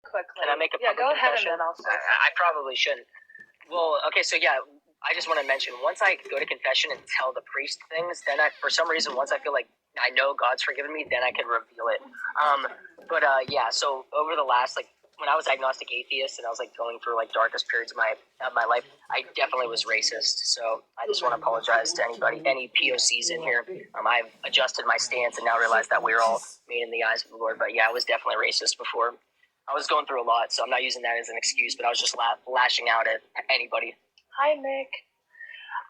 quickly. Can I make a go ahead confession? and then I'll say I probably shouldn't. Well, okay, so yeah, I just want to mention, once I go to confession and tell the priest things, then for some reason, once I feel like I know God's forgiven me, then I can reveal it. Yeah, so over the last, like, when I was agnostic atheist and I was like going through like darkest periods of my life, I definitely was racist. So I just want to apologize to anybody, any POCs in here. I've adjusted my stance and now realize that we're all made in the eyes of the Lord. But yeah, I was definitely racist before. I was going through a lot, so I'm not using that as an excuse, but I was just lashing out at anybody. Hi, Mick.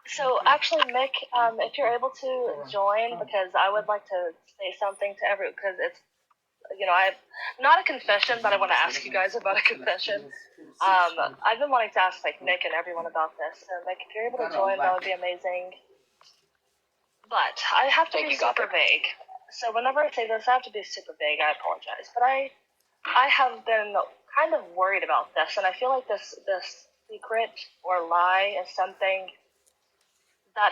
So actually, Mick, if you're able to join, because I would like to say something to because it's, I'm not a confession, but I want to ask you guys about a confession. I've been wanting to ask like Mick and everyone about this. So Mick, if you're able to join, that would be amazing. But I have to be super vague. So whenever I say this, I have to be super vague. I apologize, but I have been kind of worried about this, and I feel like this secret or lie is something that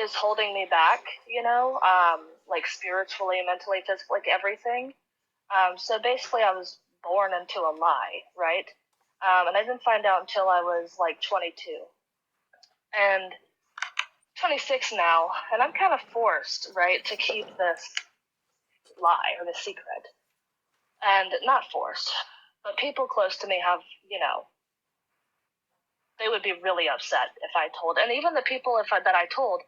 is holding me back, like spiritually, mentally, physically, like everything. So basically I was born into a lie, right? And I didn't find out until I was like 22. And 26 now, and I'm kind of forced, right, to keep this lie or this secret. And not forced, but people close to me have, they would be really upset if I told. And even the people that I told,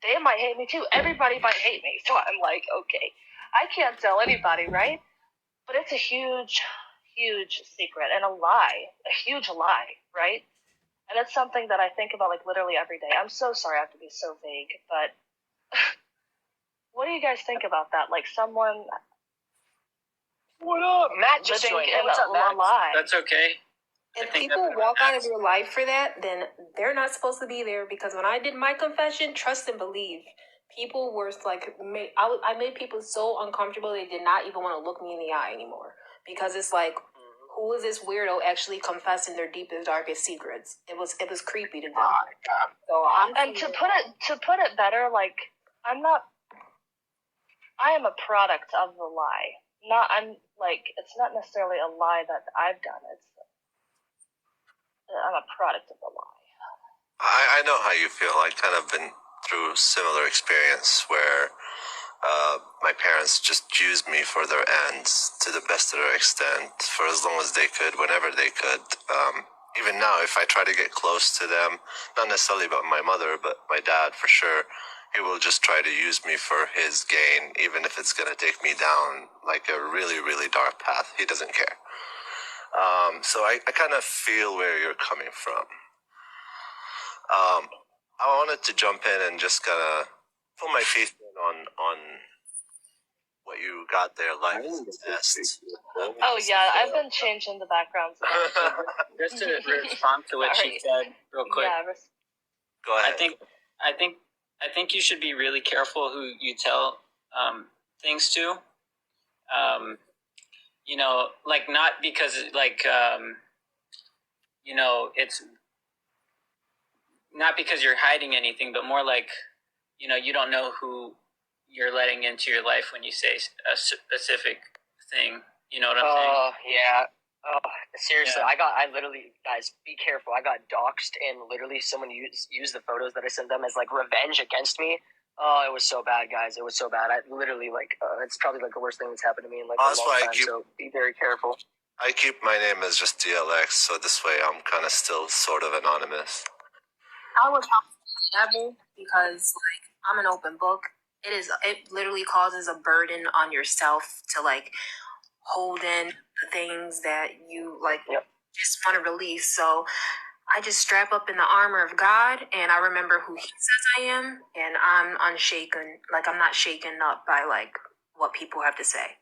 they might hate me too. Everybody might hate me. So I'm like, okay, I can't tell anybody, right? But it's a huge, huge secret and a lie, a huge lie, right? And it's something that I think about like literally every day. I'm so sorry I have to be so vague, but what do you guys think about that? Like someone... What up? Matt just joined. What's up, Matt? Lie. That's okay. If people walk out of your life for that, then they're not supposed to be there. Because when I did my confession, trust and believe, people were like, I made people so uncomfortable they did not even want to look me in the eye anymore. Because it's like, who is this weirdo actually confessing their deepest, darkest secrets? It was creepy to them. So to put it better, like I am a product of the lie. It's not necessarily a lie that I've done. I'm a product of the lie. I know how you feel. I kind of been through similar experience where my parents just used me for their ends to the best of their extent for as long as they could, whenever they could. Even now, if I try to get close to them, not necessarily about my mother, but my dad for sure, he will just try to use me for his gain, even if it's going to take me down like a really, really dark path. He doesn't care. So I kind of feel where you're coming from. I wanted to jump in and just kind of put my faith in on what you got there, life test. Oh yeah, I've been changing the backgrounds. Just to respond to what she said real quick. Yeah, go ahead. I think you should be really careful who you tell things to. Like not because it's not because you're hiding anything, but more like, you don't know who you're letting into your life when you say a specific thing. You know what I'm saying? Oh, yeah. Oh, seriously, yeah. I literally, guys, be careful. I got doxxed and literally someone used the photos that I sent them as like revenge against me. Oh, it was so bad, guys. It was so bad. I literally it's probably like the worst thing that's happened to me in like a long time. So be very careful. I keep my name as just DLX, so this way I'm kind of still sort of anonymous. I would never, because like I'm an open book. It literally causes a burden on yourself to like hold in the things that you just want to release. So I just strap up in the armor of God, and I remember who He says I am, and I'm unshaken. Like I'm not shaken up by like what people have to say.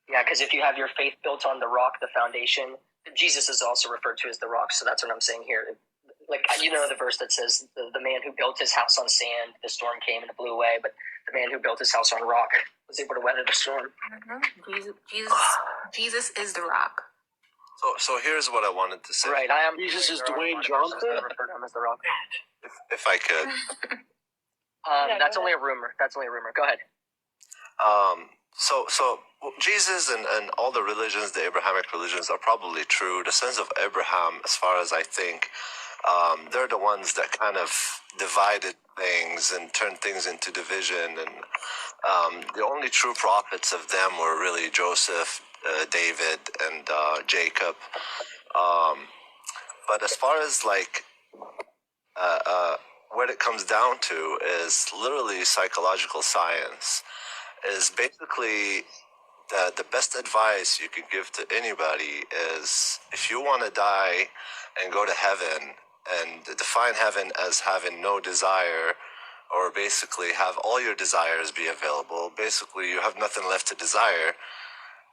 Yeah, because if you have your faith built on the rock, the foundation, Jesus is also referred to as the rock. So that's what I'm saying here. Like, the verse that says the man who built his house on sand, the storm came and it blew away, but the man who built his house on rock was able to weather the storm. Mm-hmm. Jesus is the rock. So here's what I wanted to say. Right, I am. Jesus is Dwayne Johnson. Refer to him as the rock. If I could. That's only a rumor. Go ahead. So Jesus and all the religions, the Abrahamic religions, are probably true. The sons of Abraham, as far as I think, they're the ones that kind of divided things and turned things into division. And the only true prophets of them were really Joseph, David, and Jacob. But as far as like what it comes down to is literally psychological science. Is basically the best advice you could give to anybody is if you want to die and go to heaven and define heaven as having no desire or basically have all your desires be available, basically you have nothing left to desire.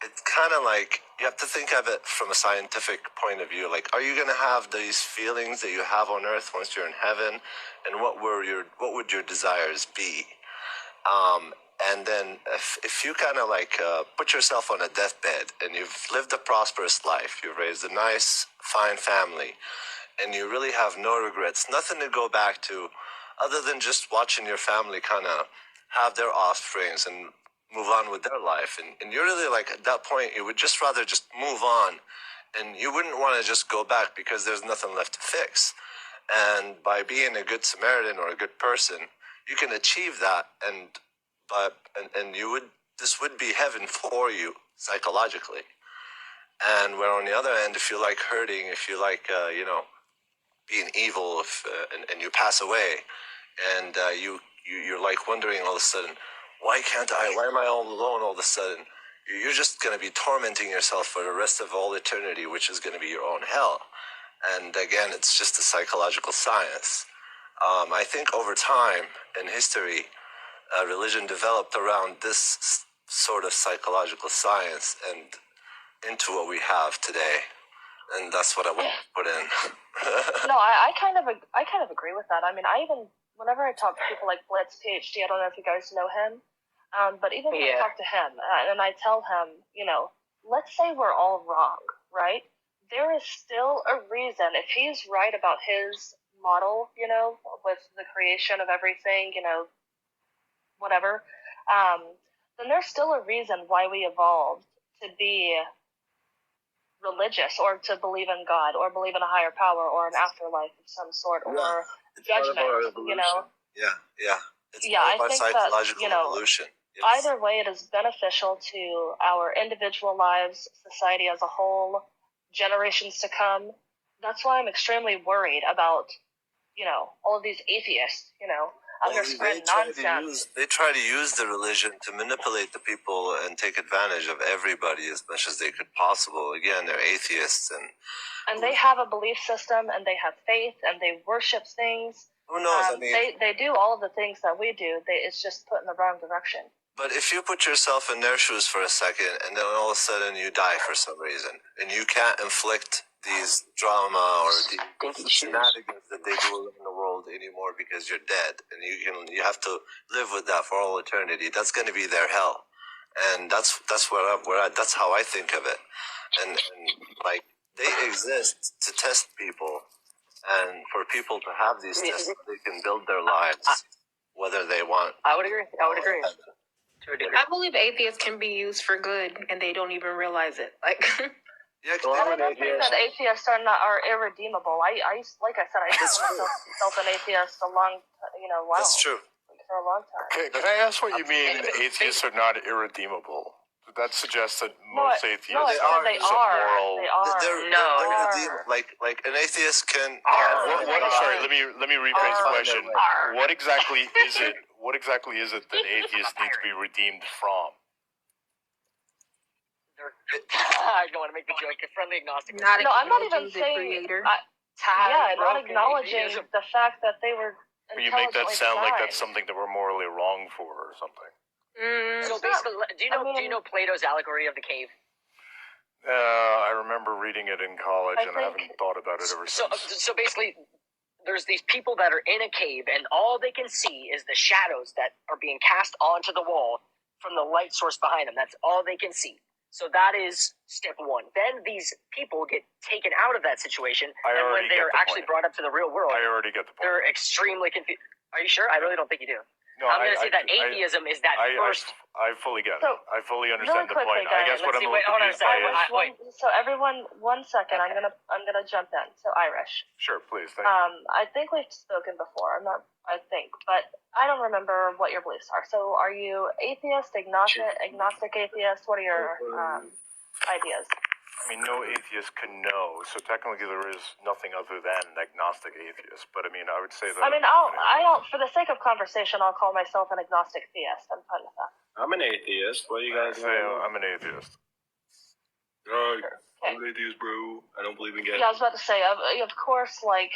It's kind of like you have to think of it from a scientific point of view. Like, are you going to have these feelings that you have on earth once you're in heaven, and what would your desires be? And then if you kind of like put yourself on a deathbed and you've lived a prosperous life, you've raised a nice, fine family, and you really have no regrets, nothing to go back to other than just watching your family kind of have their offsprings and move on with their life. And you're really like at that point, you would just rather just move on, and you wouldn't want to just go back because there's nothing left to fix. And by being a good Samaritan or a good person, you can achieve that, and this would be heaven for you psychologically. And where on the other end, if you like hurting, if you like being evil, and you pass away, and you're like wondering all of a sudden, why am I all alone all of a sudden? You're just going to be tormenting yourself for the rest of all eternity, which is going to be your own hell. And again, it's just a psychological science. I think over time in history, religion developed around this sort of psychological science and into what we have today. And that's what I want to put in. No, I kind of agree with that. I mean, whenever I talk to people like Blitz PhD, I don't know if you guys know him, but even when I talk to him and I tell him, let's say we're all wrong, right? There is still a reason, if he's right about his model, with the creation of everything, whatever, then there's still a reason why we evolved to be religious or to believe in God or believe in a higher power or an afterlife of some sort or judgment, Yeah. It's I part of think psychological that, evolution. Yes. Either way, it is beneficial to our individual lives, society as a whole, generations to come. That's why I'm extremely worried about, all of these atheists, out here spreading nonsense. They try to use the religion to manipulate the people and take advantage of everybody as much as they could possible. Again, they're atheists and they have a belief system and they have faith and they worship things. Who knows? They do all of the things that we do. It's just put in the wrong direction. But if you put yourself in their shoes for a second and then all of a sudden you die for some reason and you can't inflict these drama or these shenanigans that they do in the world anymore because you're dead and you have to live with that for all eternity, that's going to be their hell. And that's that's how I think of it. And like they exist to test people and for people to have these tests so they can build their lives whether they want. I would agree. I believe atheists can be used for good, and they don't even realize it. Like, yeah, I don't think that atheists are irredeemable. I like I said, I called myself an atheist a long, while. That's true. For a long time. Okay, can I ask what you mean atheists are not irredeemable? That suggests that most atheists are immoral. They are. They're like an atheist can. Sorry, let me rephrase the question. What exactly is it? What exactly is it that atheists need to be redeemed from? I don't want to make the joke. A friendly agnostic. I'm not even saying. Not acknowledging the fact that they were. You make that sound like that's something that we're morally wrong for, or something. So basically, do you know Plato's allegory of the cave? I remember reading it in college, and I haven't thought about it ever since. So basically, there's these people that are in a cave, and all they can see is the shadows that are being cast onto the wall from the light source behind them. That's all they can see. So that is step one. Then these people get taken out of that situation, and when they're actually brought up to the real world, I already get the point. They're extremely confused. Are you sure? I really don't think you do. No, I'm going to say that atheism is that first. I fully get it. So, I fully understand the really quickly, point. I guys, guess what I'm wait, hold on a confused by second. is... So everyone, 1 second. Okay. I'm gonna jump in. So Irish. Sure, please. Thank you. I think we've spoken before. I think, but I don't remember what your beliefs are. So are you atheist, agnostic atheist? What are your ideas? I mean, no atheist can know, so technically there is nothing other than an agnostic atheist. But I mean, I would say that... I'll, for the sake of conversation, I'll call myself an agnostic theist. I'm fine with that. I'm an atheist. What do you guys say? I'm an atheist. I'm an atheist, bro. I don't believe in God. Yeah, I was about to say, of course, like,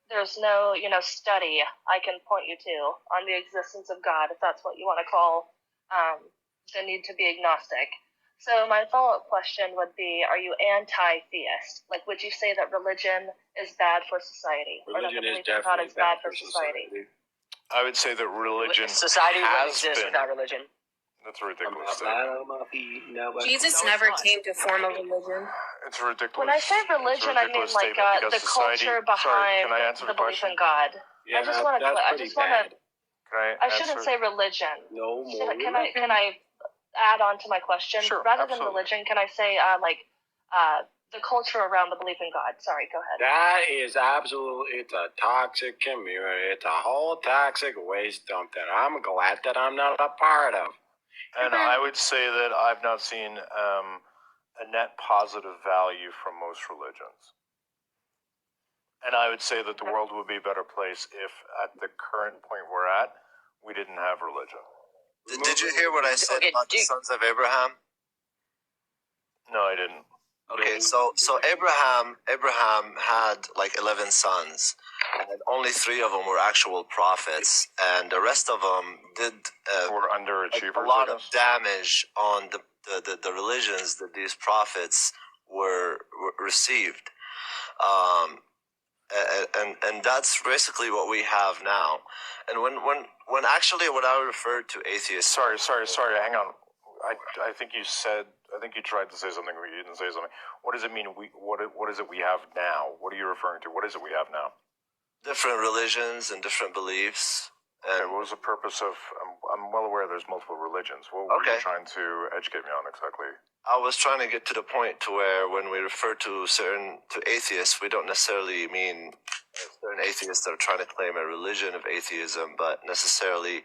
there's no, study I can point you to on the existence of God, if that's what you want to call the need to be agnostic. So my follow-up question would be, are you anti-theist? Like, would you say that religion is bad for society? Religion or that the is belief in God definitely is bad for society? I would say that religion Society wouldn't has exist been... without religion. That's a ridiculous Jesus never came to form a religion. It's a ridiculous... When I say religion, I mean like the culture behind the belief in God. Yeah, I just want to. I shouldn't say religion. No more. Can I add on to my question? Sure, Rather absolutely. than religion, can I say the culture around the belief in God? Sorry, go ahead. That is absolutely, it's a toxic community. It's a whole toxic waste dump that I'm glad that I'm not a part of. And I would say that I've not seen a net positive value from most religions. And I would say that the world would be a better place if, at the current point we're at, we didn't have religion. Did you hear what I said about the sons of Abraham? No, I didn't. Okay, so Abraham had like 11 sons, and only 3 of them were actual prophets, and the rest of them did Were underachievers. a lot of damage on the religions that these prophets were received. And that's basically what we have now. And when actually what I refer to atheists... Sorry, hang on. I think you tried to say something, but you didn't say something. What does it mean? What is it we have now? What are you referring to? What is it we have now? Different religions and different beliefs. Okay, what was the purpose of... I'm well aware there's multiple religions. What were you trying to educate me on exactly? I was trying to get to the point to where when we refer to atheists, we don't necessarily mean certain atheists that are trying to claim a religion of atheism, but necessarily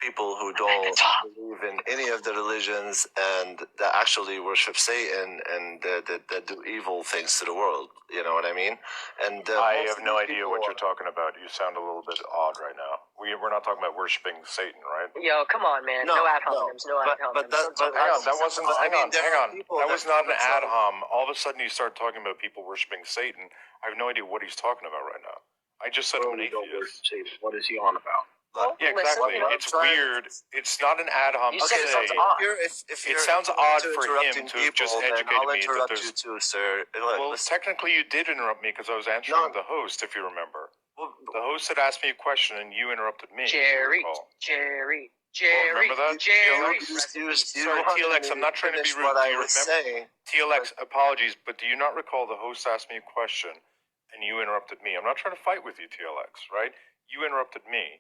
people who don't believe in any of the religions and that actually worship Satan and that do evil things to the world. You know what I mean? And I have no idea what you're talking about. You sound a little bit odd right now. We're not talking about worshiping Satan, right? Yo, come on, man. No ad hominems. No ad hominems. Hang on. That wasn't. Hang on. That was not an ad hom. All of a sudden, you start talking about people worshiping Satan. I have no idea what he's talking about right now. I just said I'm an atheist. What is he on about? Yeah, exactly. It's weird. It's not an ad hom. You said it sounds odd. It sounds odd for him to have just educated me that there's... you too, sir. Well, technically you did interrupt me because I was answering the host, if you remember. The host had asked me a question and you interrupted me. Jerry. Remember that? Sorry, TLX, I'm not trying to be rude. Do you remember? TLX, apologies, but do you not recall the host asked me a question and you interrupted me? I'm not trying to fight with you, TLX, right? You interrupted me.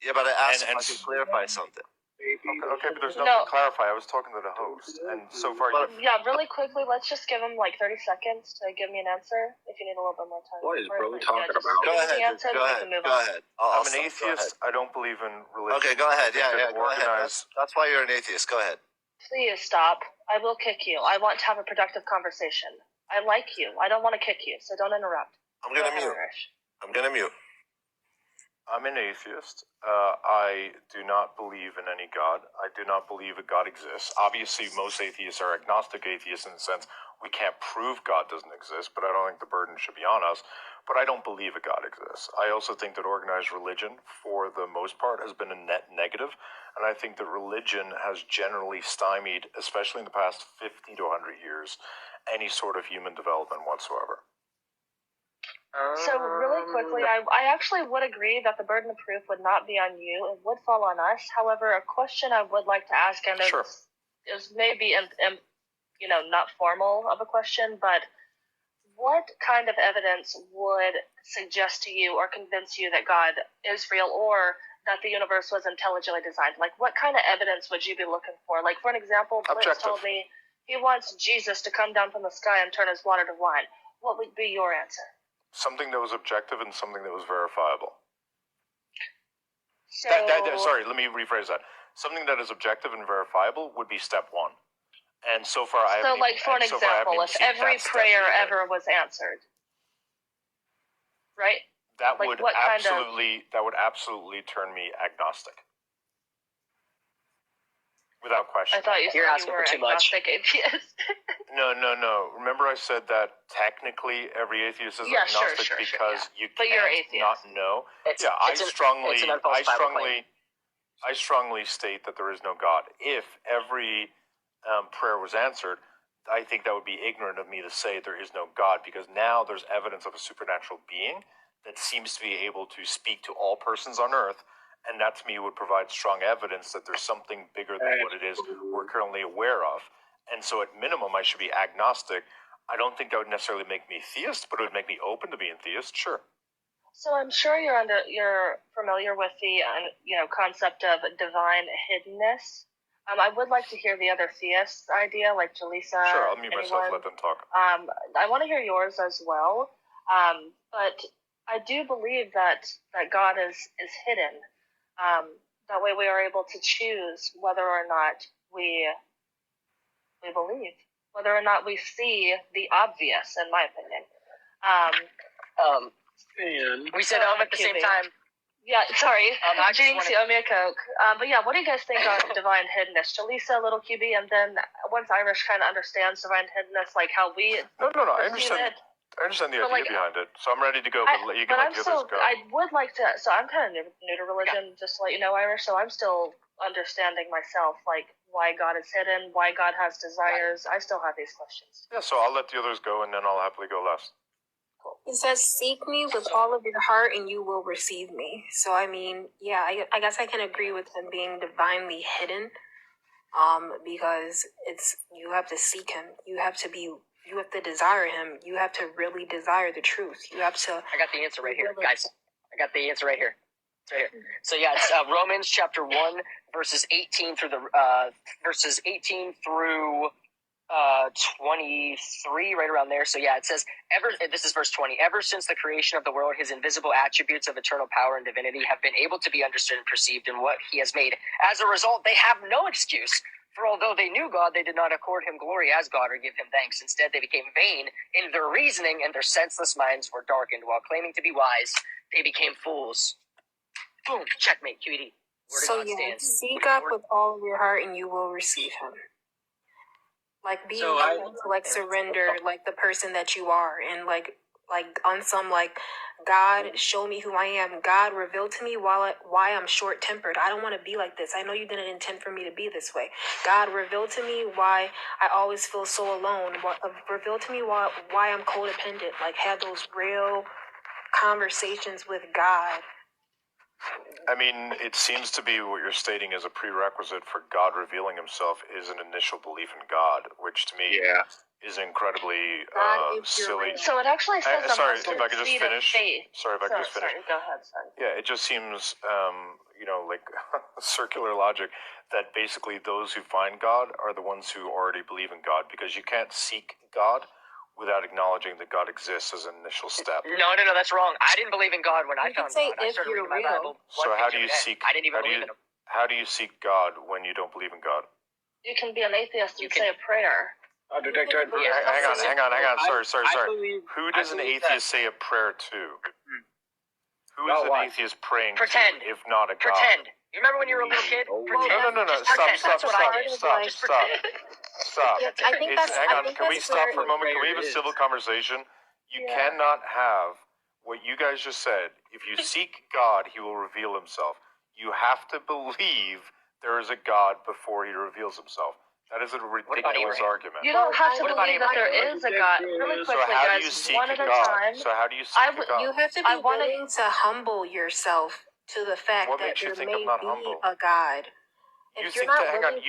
Yeah, but I asked if I could clarify something. Okay, but there's nothing to clarify. I was talking to the host, and so far Yeah, really quickly, let's just give him like 30 seconds to give me an answer if you need a little bit more time. What is bro talking about? Go ahead. Go ahead. I'm an atheist. I don't believe in religion. Okay, go ahead. Yeah, go ahead. That's why you're an atheist. Go ahead. Please stop. I will kick you. I want to have a productive conversation. I like you. I don't want to kick you, so don't interrupt. I'm gonna mute. I'm an atheist. I do not believe in any God. I do not believe a God exists. Obviously, most atheists are agnostic atheists in the sense we can't prove God doesn't exist, but I don't think the burden should be on us. But I don't believe a God exists. I also think that organized religion, for the most part, has been a net negative. And I think that religion has generally stymied, especially in the past 50 to 100 years, any sort of human development whatsoever. So really quickly, I actually would agree that the burden of proof would not be on you. It would fall on us. However, a question I would like to ask, and is maybe not formal of a question, but what kind of evidence would suggest to you or convince you that God is real or that the universe was intelligently designed? Like, what kind of evidence would you be looking for? Like, for an example, Blitz told me he wants Jesus to come down from the sky and turn his water to wine. What would be your answer? Something that was objective and something that was verifiable. So, Sorry, let me rephrase that. Something that is objective and verifiable would be step one. And so far, I haven't. So, like, for an example, if every prayer ever was answered, right? That like, would what kind absolutely turn me agnostic. Without question. I thought you said You're you asking were for too much. agnostic atheist. No. Remember I said that technically every atheist is Yeah, agnostic sure, because yeah. you But you're can't atheist. not know. It's I strongly state that there is no God. If every prayer was answered, I think that would be ignorant of me to say there is no God, because now there's evidence of a supernatural being that seems to be able to speak to all persons on earth. And that to me would provide strong evidence that there's something bigger than what it is we're currently aware of. And so at minimum, I should be agnostic. I don't think that would necessarily make me theist, but it would make me open to being theist, sure. So I'm sure you're familiar with the concept of divine hiddenness. I would like to hear the other theists' idea, like Jaleesa. Sure, I'll mute myself, let them talk. I want to hear yours as well. But I do believe that God is hidden. That way we are able to choose whether or not we believe, whether or not we see the obvious, in my opinion. We said at the same time. Yeah, sorry. Jinx, you owe me a Coke. But yeah, what do you guys think on divine hiddenness? Jaleesa, little QB, and then once Irish kind of understands divine hiddenness, like how we No, I understand. I understand the idea behind it, so I'm ready to go. But you can let the others go. I would like to. So I'm kind of new to religion, just to let you know, Irish. So I'm still understanding myself, like why God is hidden, why God has desires. I still have these questions. Yeah, so I'll let the others go, and then I'll happily go last. It says, "Seek me with all of your heart, and you will receive me." So I mean, yeah, I guess I can agree with him being divinely hidden, because you have to seek him. You have to desire him. You have to really desire the truth. You have to. I got the answer right here, guys. I got the answer right here. It's right here. So yeah, it's Romans chapter 1, verses 18 through 23, right around there. So yeah, it says, this is verse 20. Ever since the creation of the world, his invisible attributes of eternal power and divinity have been able to be understood and perceived in what he has made. As a result, they have no excuse. For although they knew God, they did not accord him glory as God or give him thanks. Instead, they became vain in their reasoning, and their senseless minds were darkened. While claiming to be wise, they became fools. Boom, checkmate, QED. So yeah, seek up with all of your heart, and you will receive him. Like be surrender, like the person that you are, and like on some God, show me who I am. God, reveal to me why I'm short tempered. I don't want to be like this. I know you didn't intend for me to be this way. God, reveal to me why I always feel so alone. Reveal to me why I'm codependent. Like have those real conversations with God. I mean, it seems to be what you're stating as a prerequisite for God revealing himself is an initial belief in God, which to me is incredibly silly. So it actually says sorry, if I could just finish. Sorry, go ahead, sorry. Yeah, it just seems, like circular logic that basically those who find God are the ones who already believe in God, because you can't seek God without acknowledging that God exists as an initial step. No, that's wrong. I didn't believe in God when I found God. I started reading my Bible. So how do you seek? I didn't even believe in him. How do you seek God when you don't believe in God? You can be an atheist and say a prayer. Hang on. Sorry. Who does an atheist say a prayer to? Who is an atheist praying to, if not a God? Pretend. You remember when you were a little kid? Pretend. No. Stop. Yeah, Can we stop for a moment? Can we have a civil conversation? You cannot have what you guys just said. If you seek God, he will reveal himself. You have to believe there is a God before he reveals himself. That is a ridiculous argument. You don't have to believe that there is a God. Really quickly, guys, one at a time. So how do you seek God? You have to be willing to humble yourself to the fact that there may be a God. You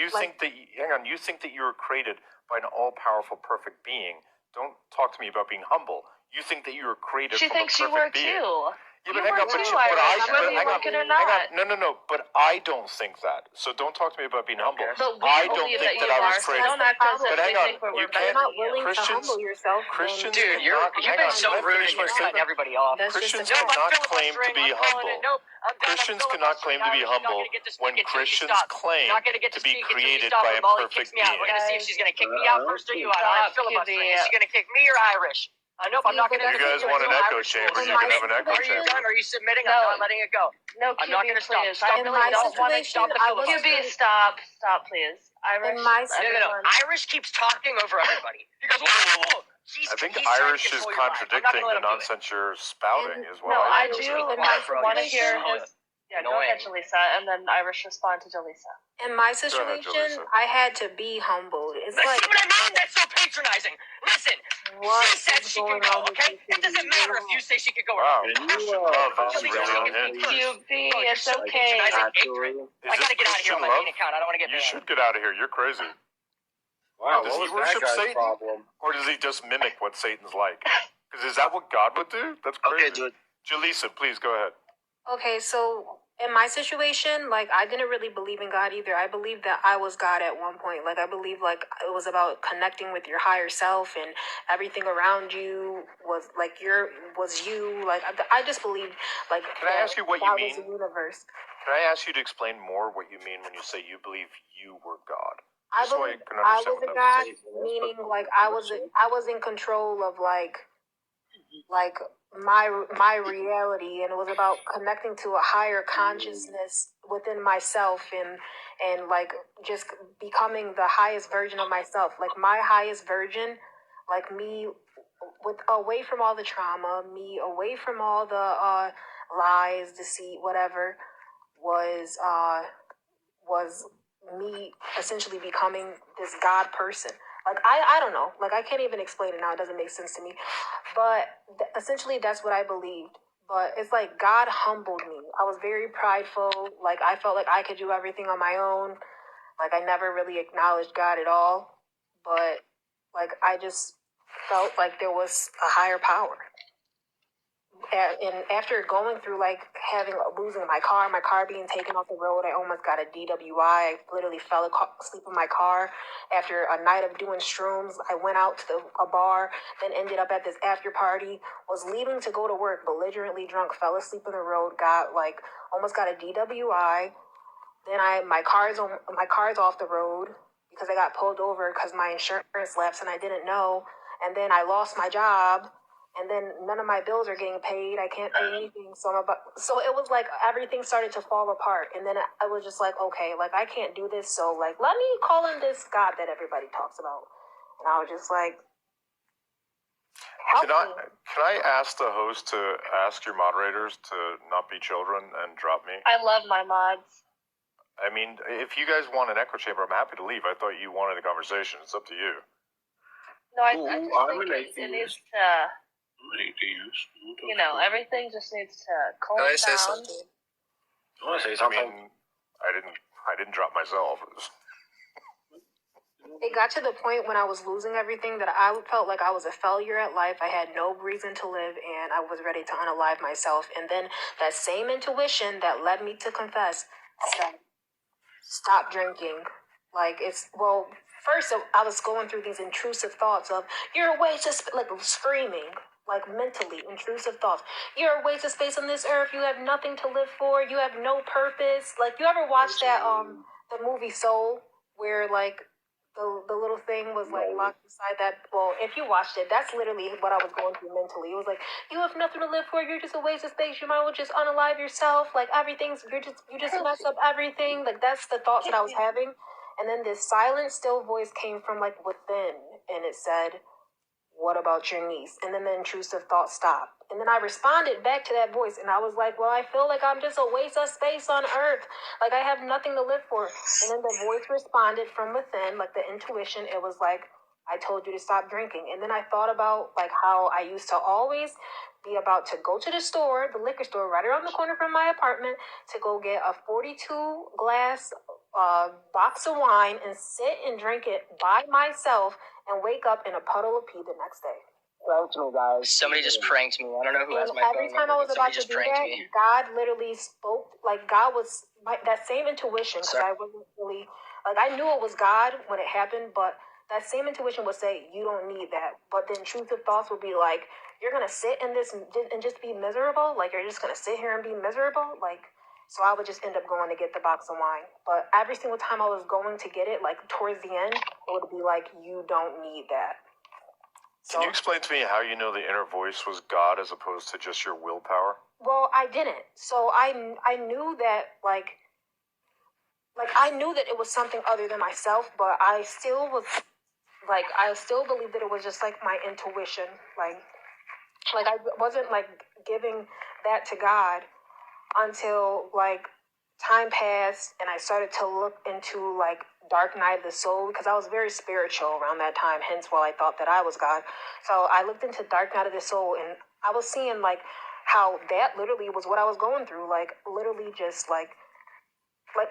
think that you were created by an all-powerful, perfect being. Don't talk to me about being humble. You think that you were created from a perfect being. She thinks you were too. Yeah, You but hang were on, but too, but Irish, but whether you hang on, like it or hang on. not. No. But I don't think that. So don't talk to me about being humble. But we I don't believe think that that you I was are, so created. don't act as But if hang we on, think we're you better can't. than not you. willing to Christians, humble yourself, Christians Dude, cannot. you've Hang been on, so can I rude finish and my you're cutting statement? everybody off. that's Christians just a Nope, I'm cannot claim to filibustering. be I'm calling humble. it. Nope, I'm done. Christians I'm cannot claim to be filibustering. Irish, humble you're not gonna get to speak when until you Christians stop. claim You're not gonna get to to be speak until you created stop. by Or a Molly kicks perfect me out. We're being. gonna see if she's gonna kick me out first or you. I'm Stop, filibustering. Kibia. Is she gonna kick me or Irish? Nope, I'm not gonna You do guys it. want an Until echo Irish chamber? rules. You can have an echo Are you chamber. done? Are you submitting? No. I'm not letting it go. No, I'm not QB, gonna stop. please. Stop I the really my don't want to. filibuster. Stop the situation, I was filibuster. QB, stop, please. Irish, my No. everyone. Irish keeps talking over everybody. He goes, whoa, whoa, whoa. I think he's trying to Irish is control your mind. I'm not contradicting gonna the let him do it. nonsense you're spouting, is what No, I I think. do in my want to hear situation, his. Yeah, go ahead, Annoying. Jaleesa, and then Irish respond to Jaleesa. in my ahead, situation, Jaleesa. I had to be humbled. It's That's like what I mean. That's so patronizing. Listen, what she said is she can going go, on with okay? you, It doesn't matter if you say she can go or Wow, not. Christian Bro, love is Jaleesa, really she on can hinge. be first. QB, Bro, you're it's so okay. patronizing, ignorant. Is I this gotta get out of here Christian on my love? main account. I don't want to get You banned. should get out of here. You're crazy. Wow, Does what he was that worship guy's Satan? problem? Or does he just mimic what Satan's like? Because is that what God would do? That's crazy. Okay, dude. Jaleesa, please go ahead. okay, so in my situation, like I didn't really believe in God either. I believed that I was God at one point. Like I believed like it was about connecting with your higher self and everything around you was like was you. Like I just believed like Can I ask you what you that was mean? the universe. Can I ask you to explain more what you mean when you say you believe you were God? I Just so I believe can I understand was what a that God, means. meaning like I was in control of like my reality, and it was about connecting to a higher consciousness within myself and like just becoming the highest version of myself, like my highest version, like me with away from all the trauma, me away from all the lies, deceit, whatever, was me essentially becoming this God person. Like I don't know, like I can't even explain it now, it doesn't make sense to me, but essentially that's what I believed. But it's like God humbled me. I was very prideful, like I felt like I could do everything on my own, like I never really acknowledged God at all, but like I just felt like there was a higher power. And after going through like losing my car being taken off the road, I almost got a DWI. I literally fell asleep in my car. After a night of doing shrooms, I went out to a bar, then ended up at this after party, was leaving to go to work, belligerently drunk, fell asleep on the road, almost got a DWI. Then my car's off the road because I got pulled over because my insurance lapsed and I didn't know. And then I lost my job. And then none of my bills are getting paid. I can't pay anything. So it was like everything started to fall apart. And then I was just like, okay, like I can't do this. So like, let me call in this God that everybody talks about. And I was just like, help me. Can I ask the host to ask your moderators to not be children and drop me? I love my mods. I mean, if you guys want an echo chamber, I'm happy to leave. I thought you wanted a conversation. It's up to you. No, I Ooh, just I'm think an it needs atheist. to, I'm an atheist. everything just needs to calm Can I say down. something? You want to say I something? mean, I didn't drop myself. It got to the point when I was losing everything that I felt like I was a failure at life. I had no reason to live and I was ready to unalive myself. And then that same intuition that led me to confess said, stop drinking. First I was going through these intrusive thoughts of, you're a waste of like screaming, like mentally intrusive thoughts. You're a waste of space on this earth. You have nothing to live for. You have no purpose. Like, you ever watched that, the movie Soul, where like, the little thing was like locked inside that. Well, if you watched it, that's literally what I was going through mentally. It was like, you have nothing to live for. You're just a waste of space. You might as well just unalive yourself. Like you just mess up everything. Like that's the thoughts that I was having. And then this silent, still voice came from like within, and it said, "What about your niece?" And then the intrusive thought stopped. And then I responded back to that voice, and I was like, well, I feel like I'm just a waste of space on earth. Like, I have nothing to live for. And then the voice responded from within, like the intuition. It was like, I told you to stop drinking. And then I thought about, like, how I used to always be about to go to the store, the liquor store, right around the corner from my apartment, to go get a 42 glass box of wine and sit and drink it by myself and wake up in a puddle of pee the next day. pranked me, guys. Somebody just pranked me. I don't know who has And my phone every time number, I was but about somebody to just do pranked that, me. God literally spoke. Like God was that same intuition, because I wasn't really like I knew it was God when it happened, but that same intuition would say you don't need that. But then intrusive thoughts would be like, you're gonna sit in this and just be miserable. Like you're just gonna sit here and be miserable. Like so, I would just end up going to get the box of wine. But every single time I was going to get it, like towards the end, it would be like you don't need that. Can you explain to me how you know the inner voice was God as opposed to just your willpower? Well, I didn't. So I knew that like I knew that it was something other than myself, but I still was like I still believed that it was just like my intuition. Like I wasn't like giving that to God until like time passed and I started to look into like Dark Night of the Soul, because I was very spiritual around that time, hence why I thought that I was God. So I looked into Dark Night of the Soul and I was seeing like how that literally was what I was going through, like literally just like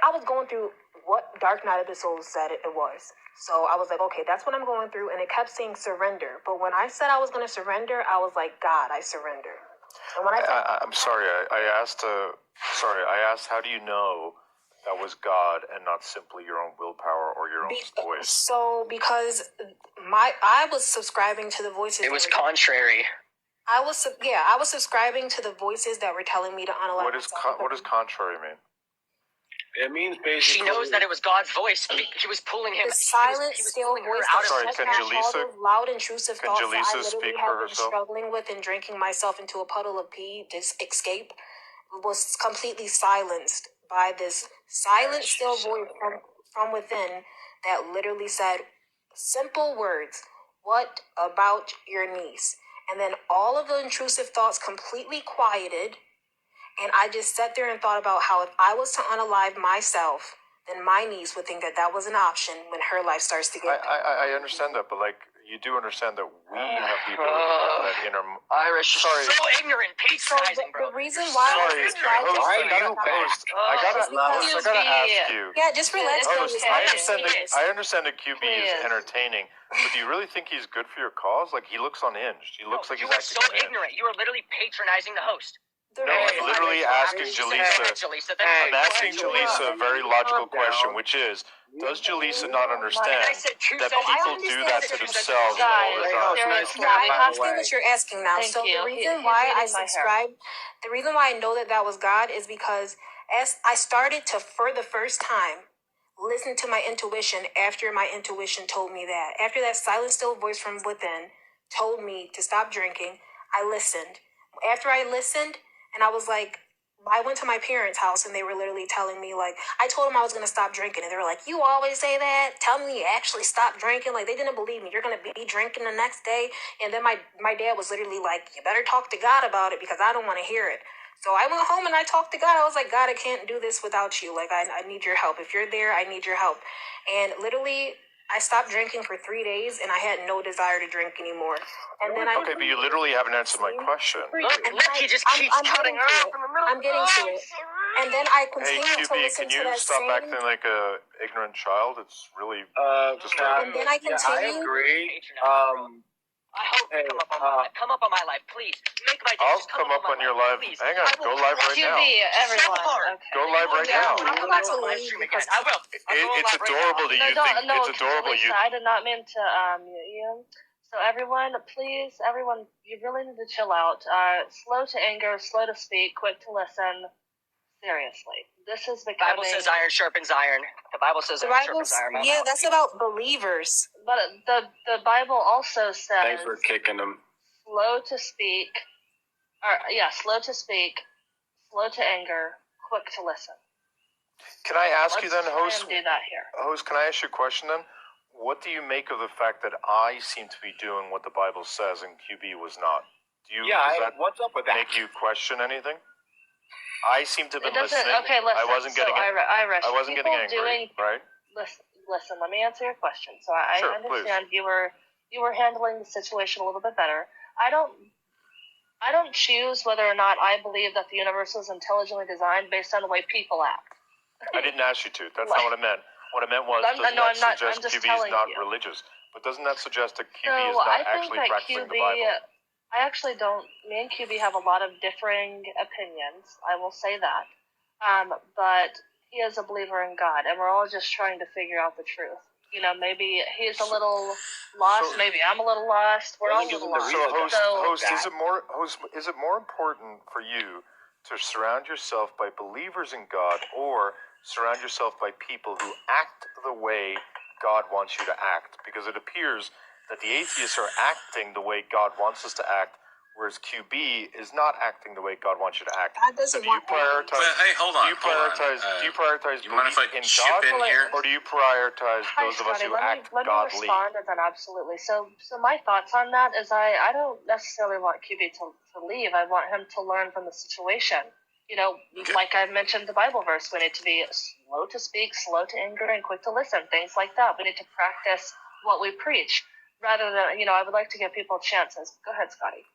I was going through what Dark Night of the Soul said it was. So I was like, okay, that's what I'm going through, and it kept saying surrender. But when I said I was going to surrender, I was like, God, I surrender. And when I'm sorry. I asked. I asked. How do you know that was God and not simply your own willpower or your own voice? So because I was subscribing to the voices. It was contrary. I was subscribing to the voices that were telling me to unalive myself. What does contrary mean? It means basically... She knows that it was God's voice. He was pulling him. The silent, still voice that Sorry, can Jaleesa... loud, intrusive thoughts that I literally have been herself? struggling with and drinking myself into a puddle of pee to escape was completely silenced by this silent, still voice from within that literally said simple words, "What about your niece?" And then all of the intrusive thoughts completely quieted. And I just sat there and thought about how if I was to unalive myself, then my niece would think that that was an option when her life starts to get... I understand that, but like, you do understand that we have the ability to have that inner... Irish, sorry. So ignorant, patronizing, bro. The reason why Sorry, host, I gotta ask you. Yeah, just relax. Host, I understand that QB is entertaining, but do you really think he's good for your cause? Like, he looks unhinged. He looks like he's acting so ignorant. You are literally patronizing the host. No, I'm literally asking Jaleesa. I'm asking Jaleesa a very logical question, which is, does Jaleesa not understand that people do that to themselves all the time? I understand what you're asking now. So the reason why I subscribe, the reason why I know that that was God is because as I started to, for the first time, listen to my intuition after my intuition told me that. After that silent, still voice from within told me to stop drinking, I listened. After I listened, and I was like, I went to my parents' house and they were literally telling me, like, I told them I was going to stop drinking. And they were like, you always say that? Tell me you actually stopped drinking. Like, they didn't believe me. You're going to be drinking the next day. And then my dad was literally like, you better talk to God about it because I don't want to hear it. So I went home and I talked to God. I was like, God, I can't do this without you. Like, I need your help. If you're there, I need your help. And literally, I stopped drinking for 3 days and I had no desire to drink anymore. And then Okay, but you literally haven't answered my question. Look, he just keeps cutting her off in the middle. I'm getting to it. And then I continued to QB, listen can you to that stop same... acting like a ignorant child? It's really And disturbing. then I continued... I agree. I hope you come up on my life. Come up on my life, please. Make my day. I'll Just come up on your live. Please. Hang on, go live right now. Everyone. Okay. Go live right now. I'm about to leave because... I will. It's adorable that you think it's adorable. I did not mean to mute you. So everyone, please, you really need to chill out. Slow to anger, slow to speak, quick to listen. Seriously, this is becoming... The Bible says iron sharpens iron. The Bible says iron sharpens iron. Yeah, that's about believers. But the Bible also says... Thanks for kicking them. Slow to speak. Slow to speak, slow to anger, quick to listen. Can I ask you then, host? Do that here. Host, can I ask you a question then? What do you make of the fact that I seem to be doing what the Bible says and QB was not? What's up with that? Make you question anything? I seem to have been listening. Okay, listen. I wasn't getting Irish, I wasn't getting angry, right? Listen, let me answer your question. So I understand please. you were handling the situation a little bit better. I don't choose whether or not I believe that the universe was intelligently designed based on the way people act. I didn't ask you to. That's not what I meant. What I meant was, does that suggest QB is not religious? But doesn't that suggest that QB So is not I think actually that practicing QB, the Bible? I actually don't. Me and QB have a lot of differing opinions. I will say that. But he is a believer in God, and we're all just trying to figure out the truth. You know, maybe he's a little lost. So- maybe I'm a little lost. We're Well, all a give little him the lost. real Host, So is it more important for you to surround yourself by believers in God, or surround yourself by people who act the way God wants you to act? Because it appears that the atheists are acting the way God wants us to act, whereas QB is not acting the way God wants you to act. God doesn't So do you want prioritize? But hey, hold on. Do you prioritize? Hold on. Do you prioritize You mind if I belief in chip God, in here? or do you prioritize Hi, those of us Scotty. who act Let me godly? respond to that absolutely. So my thoughts on that is I don't necessarily want QB to leave. I want him to learn from the situation. You know, Okay. like I mentioned the Bible verse, we need to be slow to speak, slow to anger, and quick to listen. Things like that. We need to practice what we preach, rather than, I would like to give people chances. Go ahead, Scotty.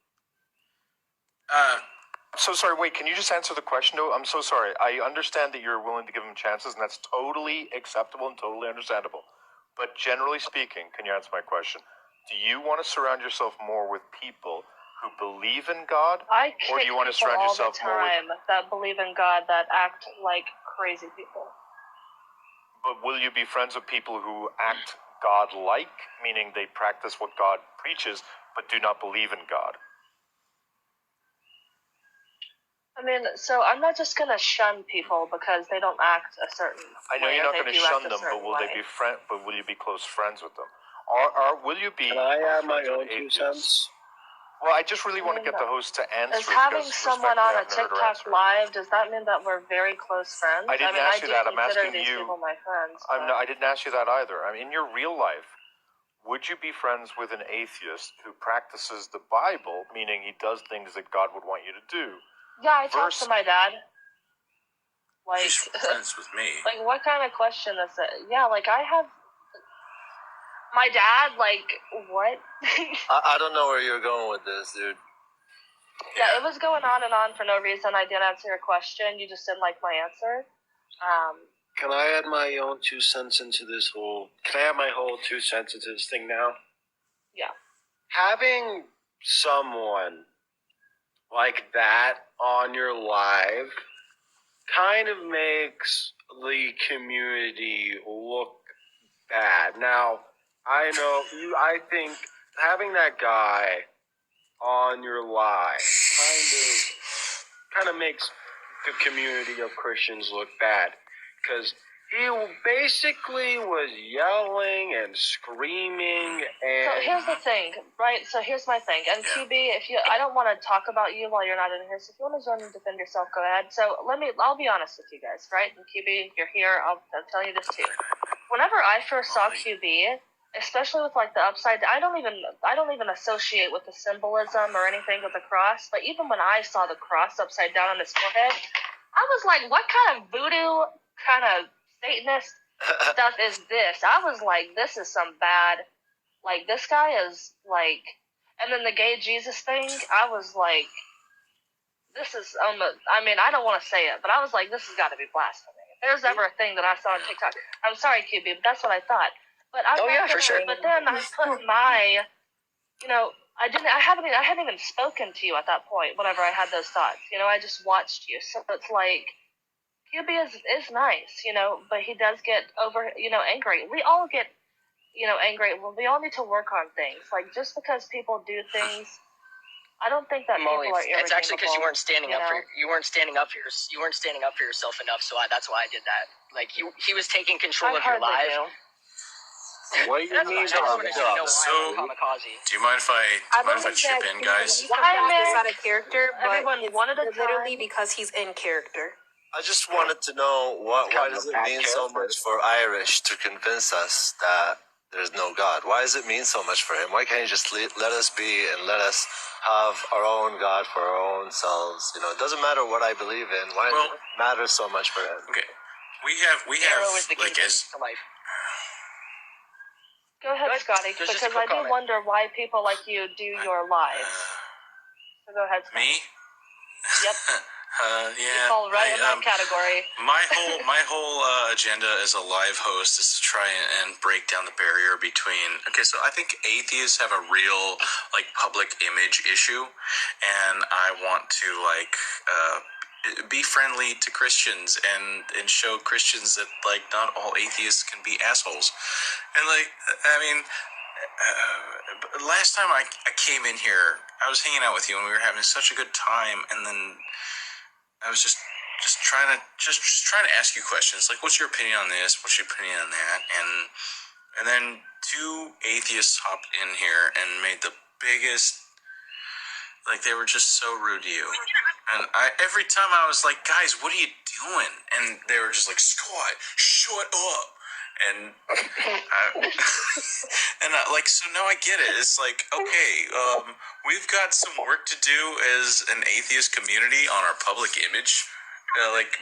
So sorry, wait, can you just answer the question? No, I'm so sorry. I understand that you're willing to give him chances, and that's totally acceptable and totally understandable. But generally speaking, can you answer my question? Do you want to surround yourself more with people who believe in God? I Or do kick you want to people surround all the yourself more with- time that believe in God that act like crazy people. But will you be friends with people who act God-like, meaning they practice what God preaches, but do not believe in God? I mean, so I'm not just gonna shun people because they don't act a certain I know way, you're or not they going to do act shun a them, but certain will they way. be But will you be close friends with them? Will you be? Can I close add my friends with own 2 atheists? cents? Well, I just really want to I mean, get the host to answer Is it having because someone respectfully, on a I've never heard her TikTok answer. live, does that mean that we're very close friends? I didn't mean, ask I you do that. I'm consider asking these you- people my friends. No, I didn't ask you that either. I mean, in your real life, would you be friends with an atheist who practices the Bible, meaning he does things that God would want you to do? Yeah, I talked versus- to my dad. Like, He's friends with me. like, what kind of question is it? Yeah, like, I have... My dad, like, what? I don't know where you're going with this, dude. Yeah, it was going on and on for no reason. I did answer your question. You just didn't like my answer. Can I add my own 2 cents into this whole? Can I add my whole 2 cents into this thing now? Yeah. Having someone like that on your live kind of makes the community look bad. Now, I know I think having that guy on your live kind of makes the community of Christians look bad, because he basically was yelling and screaming and. So here's the thing, right? So here's my thing. And Yeah. QB, I don't want to talk about you while you're not in here. So if you want to join and defend yourself, go ahead. So I'll be honest with you guys, right? And QB, you're here. I'll tell you this too. Whenever I first saw QB, especially with like the upside, I don't even associate with the symbolism or anything with the cross. But even when I saw the cross upside down on his forehead, I was like, what kind of voodoo, kind of Satanist stuff is this? I was like, this is some bad. Like, this guy is like, and then the gay Jesus thing, I was like, this is I mean, I don't want to say it, but I was like, this has got to be blasphemy. If there's ever a thing that I saw on TikTok, I'm sorry, QB, but that's what I thought. But I'm not for sure. But then I put my, I hadn't even spoken to you at that point. Whenever I had those thoughts, I just watched you. So it's like, QB is nice, but he does get angry. We all get, angry. Well, we all need to work on things. Like, just because people do things, I don't think that Molly, people are irredeemable. it's actually because you weren't standing up for know? you weren't standing up for yourself enough. So that's why I did that. Like he was taking control of your live. What do you That's mean? why I just wanted you to know why So- I'm a kamikaze. Do you mind if I chip in, guys? Why, He's man? out of character, but Everyone it's one at a literally time. because he's in character. I just wanted to know why does it mean so much for Irish to convince us that there's no God? Why does it mean so much for him? Why can't he just let us be and let us have our own God for our own selves? It doesn't matter what I believe in. Why does it matter so much for him? Okay, we have Arrow is the key like as to life. Go ahead, Scotty, Just a because quick I do comment. wonder why people like you do your lives. So go ahead, Scotty. me. Yep. You Yeah. fall right in that category. My whole agenda as a live host is to try and break down the barrier between. Okay, so I think atheists have a real like public image issue, and I want to be friendly to Christians and show Christians that like not all atheists can be assholes, and like I mean. Last time I came in here, I was hanging out with you and we were having such a good time, and then I was just trying to ask you questions like, what's your opinion on this? What's your opinion on that? And then two atheists hopped in here and made the biggest, like they were just so rude to you. And every time I was like, guys, what are you doing? And they were just like, Scott, shut up. And so now I get it. It's like, okay, we've got some work to do as an atheist community on our public image,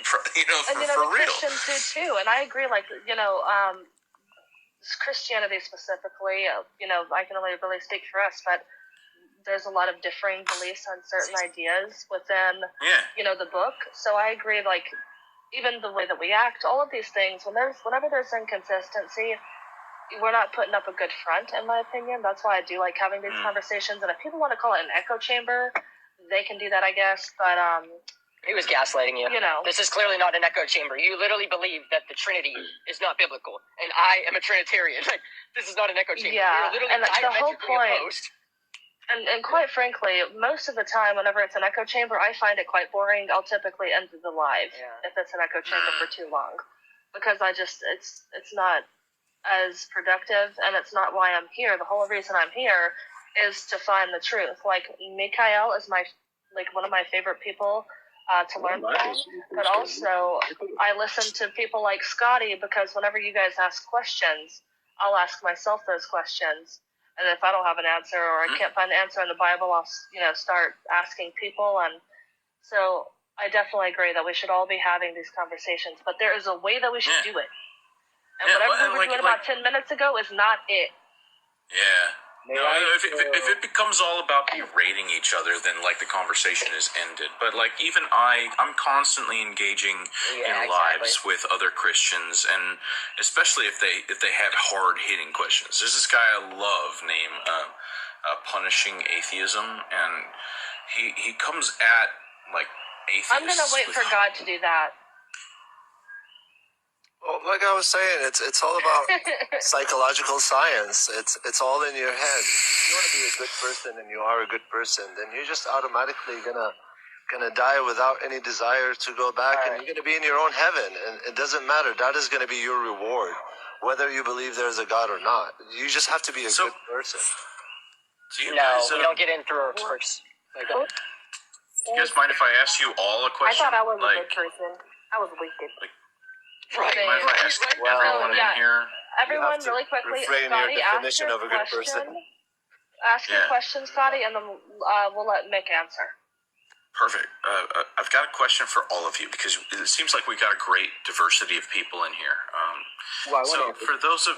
for real. Christians do too, and I agree. Christianity specifically, I can only really speak for us, but there's a lot of differing beliefs on certain ideas within, the book. So I agree, even the way that we act, all of these things, whenever there's inconsistency, we're not putting up a good front, in my opinion. That's why I do like having these conversations. And if people want to call it an echo chamber, they can do that, I guess. But he was gaslighting you. This is clearly not an echo chamber. You literally believe that the Trinity is not biblical, and I am a Trinitarian. Like, this is not an echo chamber. Yeah, you're literally and the whole point. Opposed. And quite frankly, most of the time, whenever it's an echo chamber, I find it quite boring. I'll typically end the live if it's an echo chamber for too long, because it's not as productive, and it's not why I'm here. The whole reason I'm here is to find the truth. Like, Mikhail is one of my favorite people to learn from, but also I listen to people like Scotty, because whenever you guys ask questions, I'll ask myself those questions. And if I don't have an answer, or I can't find the answer in the Bible, I'll start asking people. And so I definitely agree that we should all be having these conversations. But there is a way that we should do it. And whatever we were doing about 10 minutes ago is not it. Yeah. No, if it becomes all about berating each other, then like the conversation is ended. But like even I'm constantly engaging in lives with other Christians, and especially if they have hard hitting questions. There's this guy I love named Punishing Atheism, and he comes at like atheists. I'm gonna wait for God to do that. Well, like I was saying, it's all about psychological science. It's all in your head. If you want to be a good person and you are a good person, then you're just automatically gonna die without any desire to go back, and you're gonna be in your own heaven. And it doesn't matter. That is gonna be your reward, whether you believe there's a God or not. You just have to be a good person. We don't get in through our quirks. Do you guys mind if I ask you all a question? I thought I was a good person. I was wicked. Right. Mind if I ask everyone in here? Everyone, really quickly, refrain Scotty, your ask definition your of a good question. person. Ask your question, Scotty, and then we'll let Mick answer. Perfect. I've got a question for all of you, because it seems like we got a great diversity of people in here. So for those of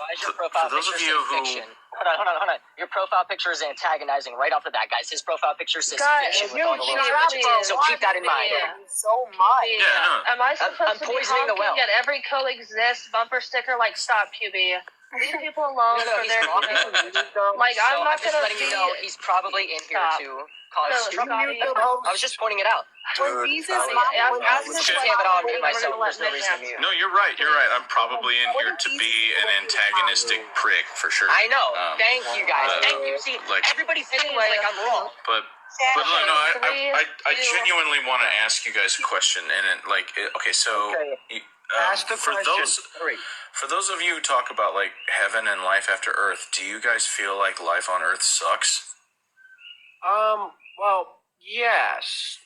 you who hold on. Your profile picture is antagonizing right off the bat, guys. His profile picture says Guys, fiction with you're all the little so keep that in mind. So much. Am I supposed to be poisoning the well. honking at every coexist bumper sticker? Like, stop, QB. Leave people alone for their Like, I'm not just gonna letting you know he's probably in here to cause trouble. I was just pointing it out. No, you're right. I'm probably in here to be an antagonistic prick, for sure. I know. Thank you, guys. Thank you. See, everybody thinks like I'm wrong. But no, I genuinely want to ask you guys a question, and Ask the question. For those of you who talk about like heaven and life after Earth, do you guys feel like life on Earth sucks? Well, yes.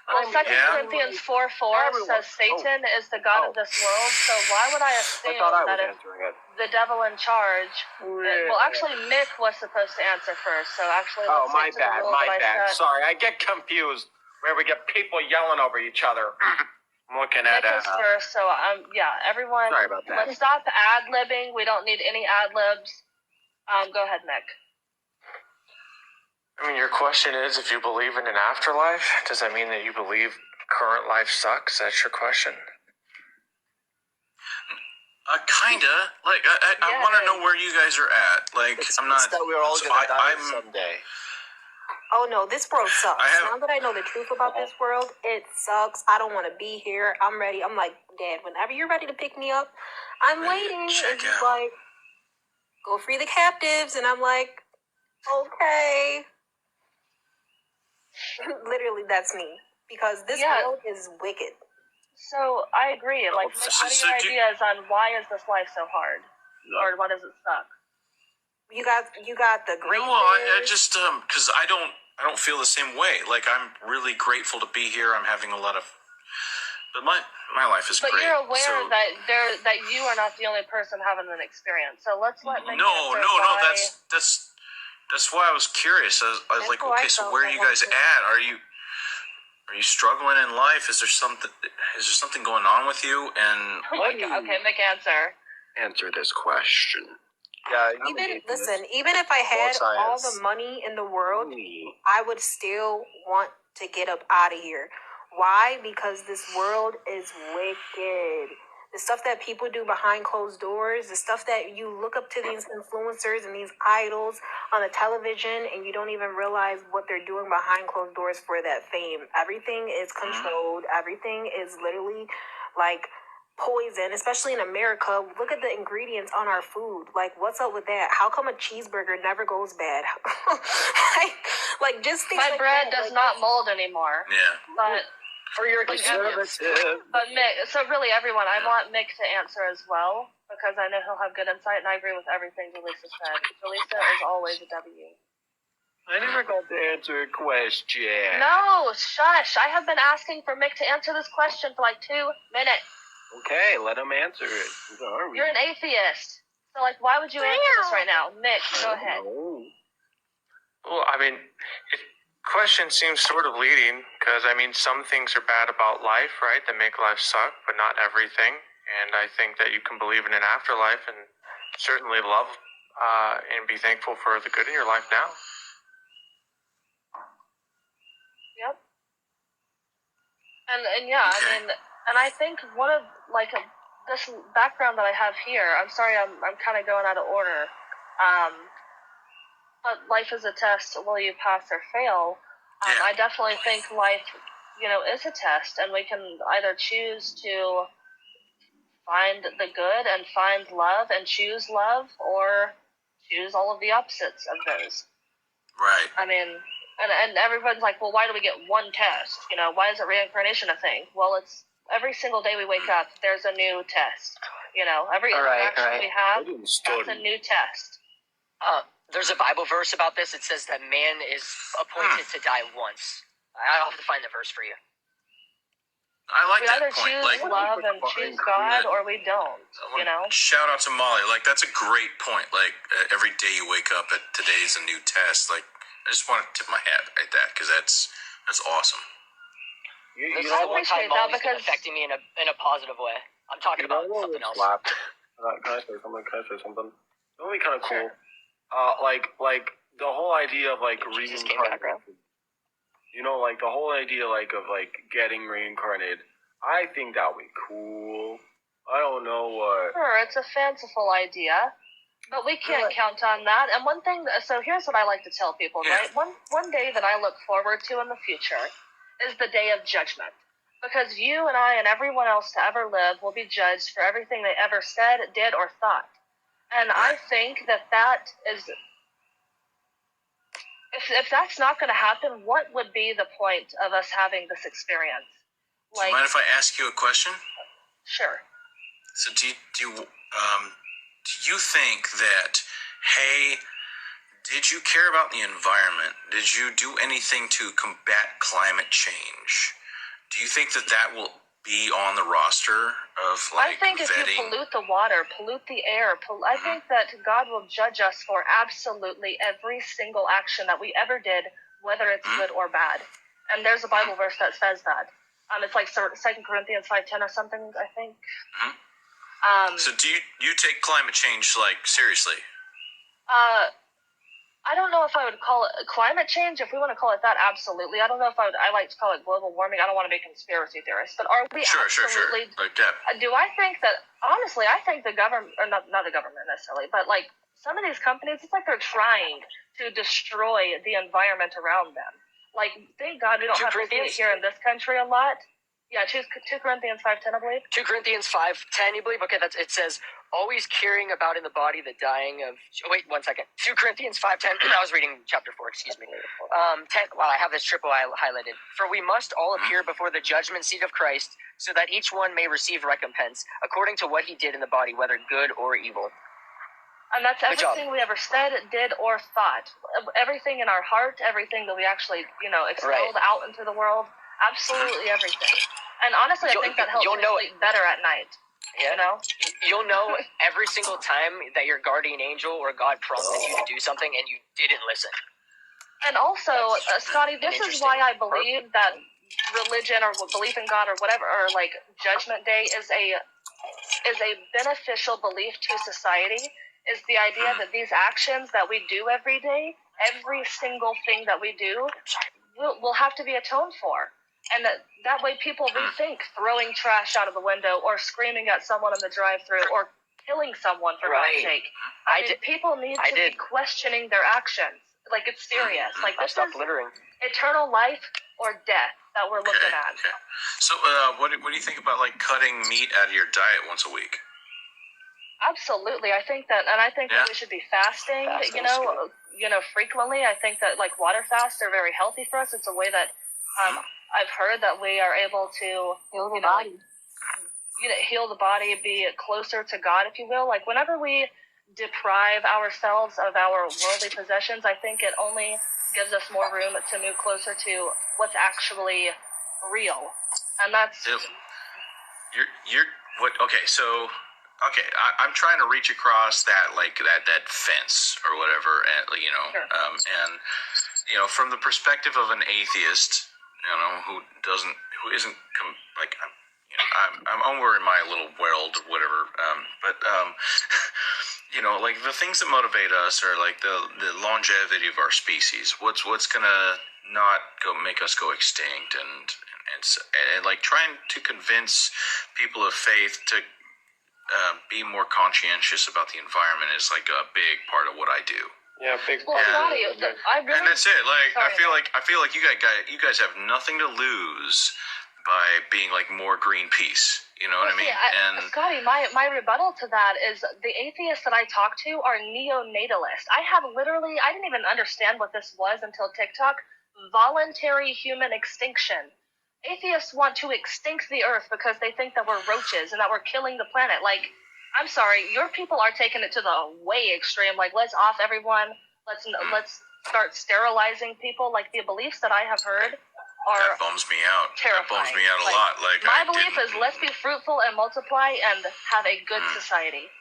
Well, 2 Corinthians 4:4 says Satan is the god of this world, so why would I assume that if the devil in charge... Well, actually, Mick was supposed to answer first, so actually let's my bad. Sorry, I get confused where we get people yelling over each other. I'm looking at Mick is first, so everyone, sorry about that. Let's stop ad-libbing. We don't need any ad-libs. Go ahead, Mick. I mean, your question is, if you believe in an afterlife, does that mean that you believe current life sucks? That's your question? Kinda. Like, I want to know where you guys are at. Like, I'm not. It's that we're all gonna die someday. Oh no, this world sucks. Now that I know the truth about this world, it sucks. I don't want to be here. I'm ready. I'm like, Dad, whenever you're ready to pick me up, I'm waiting. And he's like, go free the captives. And I'm like, okay. Literally, that's me. Because this world is wicked. So I agree. Like, what are your ideas on why is this life so hard, or why does it suck? You got the great. No, I just because I don't feel the same way. Like, I'm really grateful to be here. I'm having a lot of, but my life is great. But you're aware that you are not the only person having an experience. So let's let Mick No. That's why I was curious. I was like, okay, so where are you guys at? Are you struggling in life? Is there something going on with you? And okay, Mick, answer this question. Yeah. Even if I had all the money in the world, I would still want to get up out of here. Why? Because this world is wicked. The stuff that people do behind closed doors, the stuff that you look up to these influencers and these idols on the television, and you don't even realize what they're doing behind closed doors for that fame. Everything is controlled. Everything is literally like poison, especially in America. Look at the ingredients on our food. Like, what's up with that? How come a cheeseburger never goes bad? like just things my like bread that. does not mold anymore. Yeah. But for your conservative. But Mick, so really everyone, I want Mick to answer as well, because I know he'll have good insight, and I agree with everything Jaleesa said. Jaleesa is always a W. I never got to answer a question. No, shush. I have been asking for Mick to answer this question for like 2 minutes. Okay, let him answer it. You're an atheist. So, like, why would you answer this right now? Mick, go ahead. Well, I mean, question seems sort of leading, because, I mean, some things are bad about life, right, that make life suck, but not everything. And I think that you can believe in an afterlife and certainly love and be thankful for the good in your life now. Yep. And yeah, I mean, and I think one of, like, this background that I have here, I'm sorry, I'm kind of going out of order, but life is a test. Will you pass or fail? I definitely think life, is a test, and we can either choose to find the good and find love and choose love, or choose all of the opposites of those. Right. I mean, and everyone's like, well, why do we get one test? Why is it reincarnation a thing? Well, it's every single day we wake up, there's a new test. Every interaction we have, that's a new test. There's a Bible verse about this. It says that man is appointed to die once. I'll have to find the verse for you. I like that point. We point. either choose love and choose God, or we don't. Shout out to Molly. Like, that's a great point. Like, every day you wake up, today's a new test. Like, I just want to tip my hat at that, because that's awesome. I appreciate that, because affecting me in a positive way. I'm talking about something else. Can I say something? It would be kind of cool. Like the whole idea of like reincarnation. Like the whole idea of getting reincarnated. I think that would be cool. I don't know what. Sure, it's a fanciful idea, but we can't count on that. And one thing, so here's what I like to tell people, right? One day that I look forward to in the future is the day of judgment. Because you and I and everyone else to ever live will be judged for everything they ever said, did, or thought. And I think that is, if that's not going to happen, what would be the point of us having this experience? Do you mind if I ask you a question? Sure. So do you think that, hey, did you care about the environment? Did you do anything to combat climate change? Do you think that will be on the roster of, like, I think if vetting? you pollute the water, pollute the air, I think that God will judge us for absolutely every single action that we ever did, whether it's good or bad. And there's a Bible verse that says that. It's like 2 Corinthians 5:10 or something, I think. So do you take climate change, like, seriously? I don't know if I would call it climate change. If we want to call it that, absolutely. I don't know if I like to call it global warming. I don't want to be a conspiracy theorist, but are we Sure. absolutely? Like that. Do I think that honestly? I think the government, or not the government necessarily, but like some of these companies, it's like they're trying to destroy the environment around them. Like, thank God we don't 2 have to see Corinthians? it here in this country a lot. Yeah, 2 Corinthians 5:10, I believe. 2 Corinthians 5:10, you believe? Okay, it says, always carrying about in the body the dying of... Oh, wait, 1 second. 2 Corinthians 5:10. I was reading chapter 4, excuse me. 10, wow, I have this triple highlighted. For we must all appear before the judgment seat of Christ, so that each one may receive recompense, according to what he did in the body, whether good or evil. And that's Good job. everything we ever said, did, or thought. Everything in our heart, everything that we actually, expelled out into the world. Absolutely everything. And honestly, I think that helps me sleep better at night. Yeah. You know? You'll know every single time that your guardian angel or God prompted you to do something and you didn't listen. And also, Scotty, this is why I believe that religion or belief in God or whatever, or like Judgment Day is a beneficial belief to society, is the idea that these actions that we do every day, every single thing that we do, will have to be atoned for. And that way people rethink throwing trash out of the window or screaming at someone in the drive-thru or killing someone, for God's sake. I mean, people need to be questioning their actions. Like, it's serious. Like, this is littering. Eternal life or death that we're looking at. Okay. So, what do you think about like cutting meat out of your diet once a week? Absolutely, I think that we should be fasting. Frequently. I think that like water fasts are very healthy for us. It's a way that I've heard that we are able to heal the body, be closer to God, if you will. Like, whenever we deprive ourselves of our worldly possessions, I think it only gives us more room to move closer to what's actually real, and that's you're what? Okay, so. Okay, I'm trying to reach across that fence or whatever, and from the perspective of an atheist, who isn't I'm over in my little world or whatever, like the things that motivate us are like the longevity of our species. What's gonna not make us go extinct, and like trying to convince people of faith to be more conscientious about the environment is like a big part of what I do. Yeah, big part. And that's it. Like, I feel like you guys have nothing to lose by being like more Greenpeace. You know what I mean? Scotty, my rebuttal to that is the atheists that I talk to are neonatalist. I didn't even understand what this was until TikTok. Voluntary human extinction. Atheists want to extinct the earth because they think that we're roaches and that we're killing the planet. Like, I'm sorry, your people are taking it to the way extreme. Like, let's off everyone. Let's start sterilizing people. Like, the beliefs that I have heard are that bums me out. Terrifying. That bums me out a lot. Like, my belief is let's be fruitful and multiply and have a good society.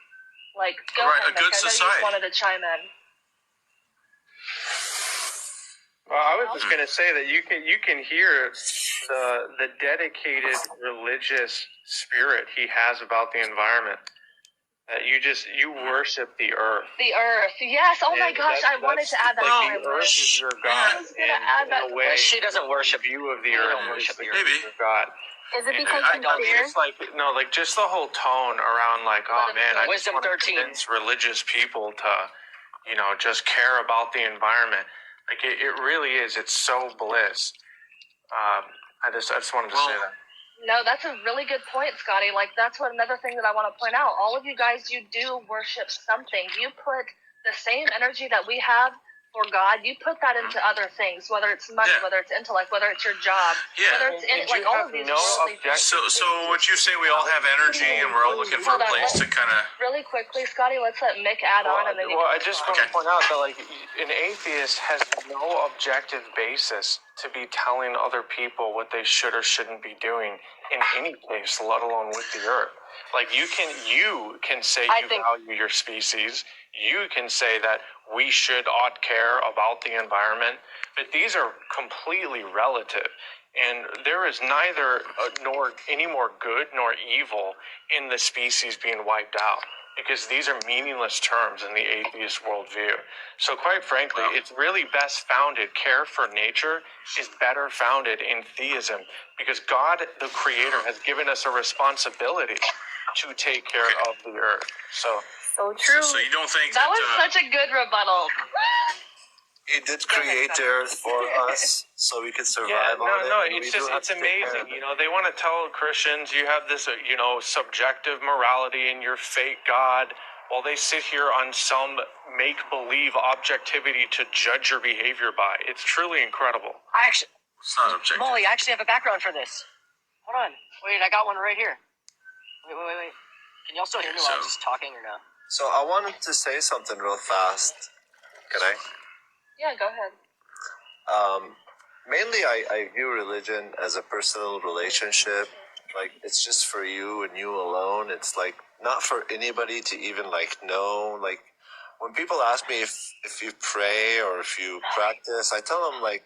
Like, go ahead, Nick. I know you just wanted to chime in. Well, I was just gonna say that you can hear the dedicated religious spirit he has about the environment. That you worship the earth. The earth, yes. Oh my gosh, I wanted to add that. Like the earth is your God. I was gonna add that. In a way, she doesn't worship view of the earth. Maybe Your God. Is it because I mean, it's like just the whole tone around like, oh man, I just want to convince religious people to, just care about the environment. Like it really is. It's so bliss. I just wanted to say that. No, that's a really good point, Scotty. Like, that's another thing that I want to point out. All of you guys, you do worship something. You put the same energy that we have for God, you put that into other things, whether it's money, whether it's intellect, whether it's your job, whether it's all of these worldly things. So would you say we all have energy and we're all looking for a place to kind of... Really quickly, Scotty, let's let Mick add on, and then you I just want to point out that an atheist has no objective basis to be telling other people what they should or shouldn't be doing in any case, let alone with the earth. Like, you can say you value your species. You can say that we ought care about the environment, but these are completely relative. And there is neither nor any more good nor evil in the species being wiped out. because these are meaningless terms in the atheist worldview. So quite frankly, it's really best founded, care for nature is better founded in theism, because God, the creator, has given us a responsibility to take care of the earth. So true. So you don't think That was such a good rebuttal. He did create the earth for us so we could survive on it. No, and it's we just, do have it's to take care amazing. of it. You know, they want to tell Christians you have this, subjective morality in your fake God, while they sit here on some make-believe objectivity to judge your behavior by. It's truly incredible. it's not objective. Molly, I actually have a background for this. Hold on. Wait, I got one right here. Wait. Can y'all still hear me while I'm just talking or no? So I wanted to say something real fast. Can I? Yeah, go ahead. Mainly, I view religion as a personal relationship. Like, it's just for you and you alone. It's like not for anybody to even know. Like, when people ask me if you pray or if you practice, I tell them like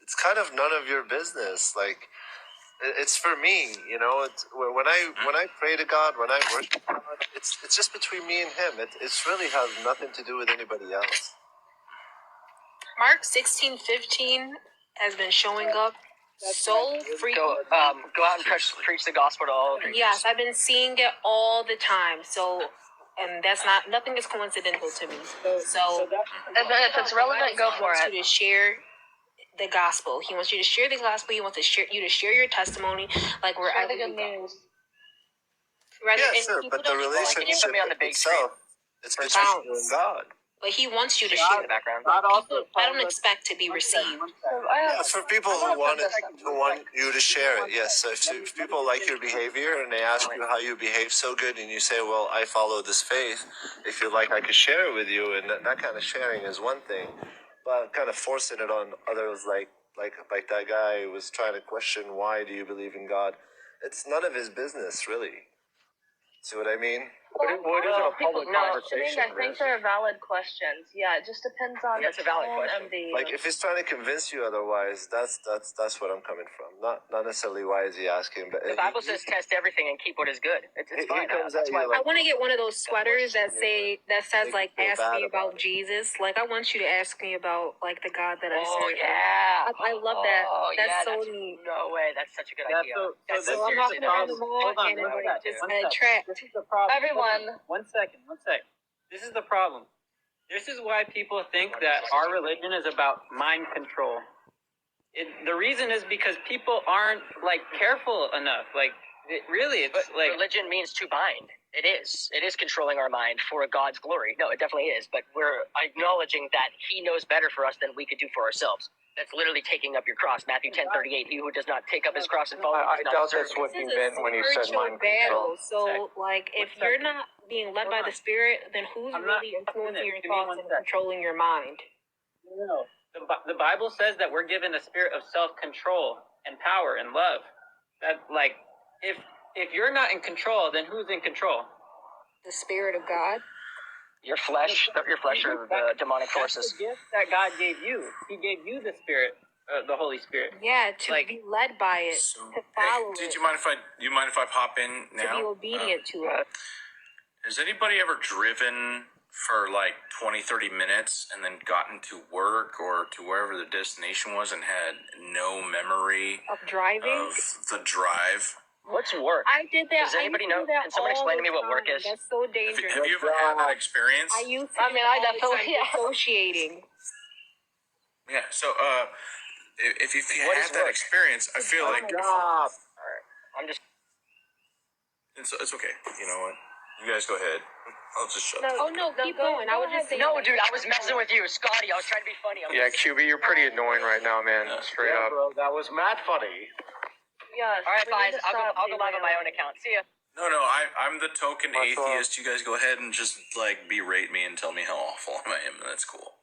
it's kind of none of your business. Like, it's for me. It's when I pray to God, when I worship God, it's just between me and Him. It's really has nothing to do with anybody else. Mark 16:15 has been showing up so frequently. Go out and preach the gospel to all. Yes, I've been seeing it all the time. So, and nothing is coincidental to me. So, If it's relevant, go for he wants it. you to share the gospel. He wants you to share the gospel. He wants you to share your testimony, like Share wherever the good you go. news. Yeah, sure, but the relationship me on the big itself, it's between you and God. But he wants you to In share. the background. People, I don't expect to be received. Yeah, for people who want you to share it, yes. So if people like your behavior and they ask you how you behave so good, and you say, "Well, I follow this faith. If you like, I could share it with you," and that kind of sharing is one thing, but kind of forcing it on others, like that guy who was trying to question, why do you believe in God? It's none of his business, really. See what I mean? What is a public conversation? I think they're valid questions. Yeah, it just depends on That's a valid question. Like, if he's trying to convince you otherwise, that's what I'm coming from. Not necessarily why is he asking, but The Bible says test everything and keep what is good. It's fine. That's why I want to get one of those sweaters that says like ask me about Jesus. Like, I want you to ask me about like the God that I serve. Oh yeah. I love that. That's so that's neat. No way. That's such a good idea. So I'm walking around the mall and I'm like just attract. This is the problem. Everyone. One second. This is the problem. This is why people think that our religion is about mind control. The reason is because people aren't careful enough. Religion means to bind. It is controlling our mind for God's glory. No, it definitely is. But we're acknowledging that He knows better for us than we could do for ourselves. That's literally taking up your cross. Matthew 10:38. He who does not take up his cross and follow I does not doubt deserve that's me. what he meant when he said mind battle. control. So, if you're not being led by the Spirit, then who's really influencing your thoughts and controlling your mind? No. The Bible says that we're given a spirit of self-control and power and love. That if you're not in control, then who's in control? The Spirit of God. Your flesh or the demonic forces. That's the gift that God gave you. He gave you the Spirit, the Holy Spirit. Yeah, to be led by it, to follow Hey, it, do you mind if I pop in now? to be obedient to it. Has anybody ever driven for 20, 30 minutes and then gotten to work or to wherever the destination was and had no memory Of driving? of the drive? What's work? I did that. Does anybody know? Can someone explain to me what work is? That's so Have dangerous. you ever had that experience? I used to. I mean, I definitely dissociating. Yeah, so if you What had is that work? experience, I feel like Alright. I'm just. it's okay. You know what? You guys go ahead. I'll just shut up. Oh no, keep going. I was just saying. No, dude, I was messing with you, Scotty. I was trying to be funny. Yeah, QB, you're pretty annoying right now, man. Straight up. bro, that was mad funny. Yes. All right, we need guys. to I'll stop go live on my own account. See ya. No, I'm the token My fault. atheist. You guys go ahead and just berate me and tell me how awful I am. That's cool.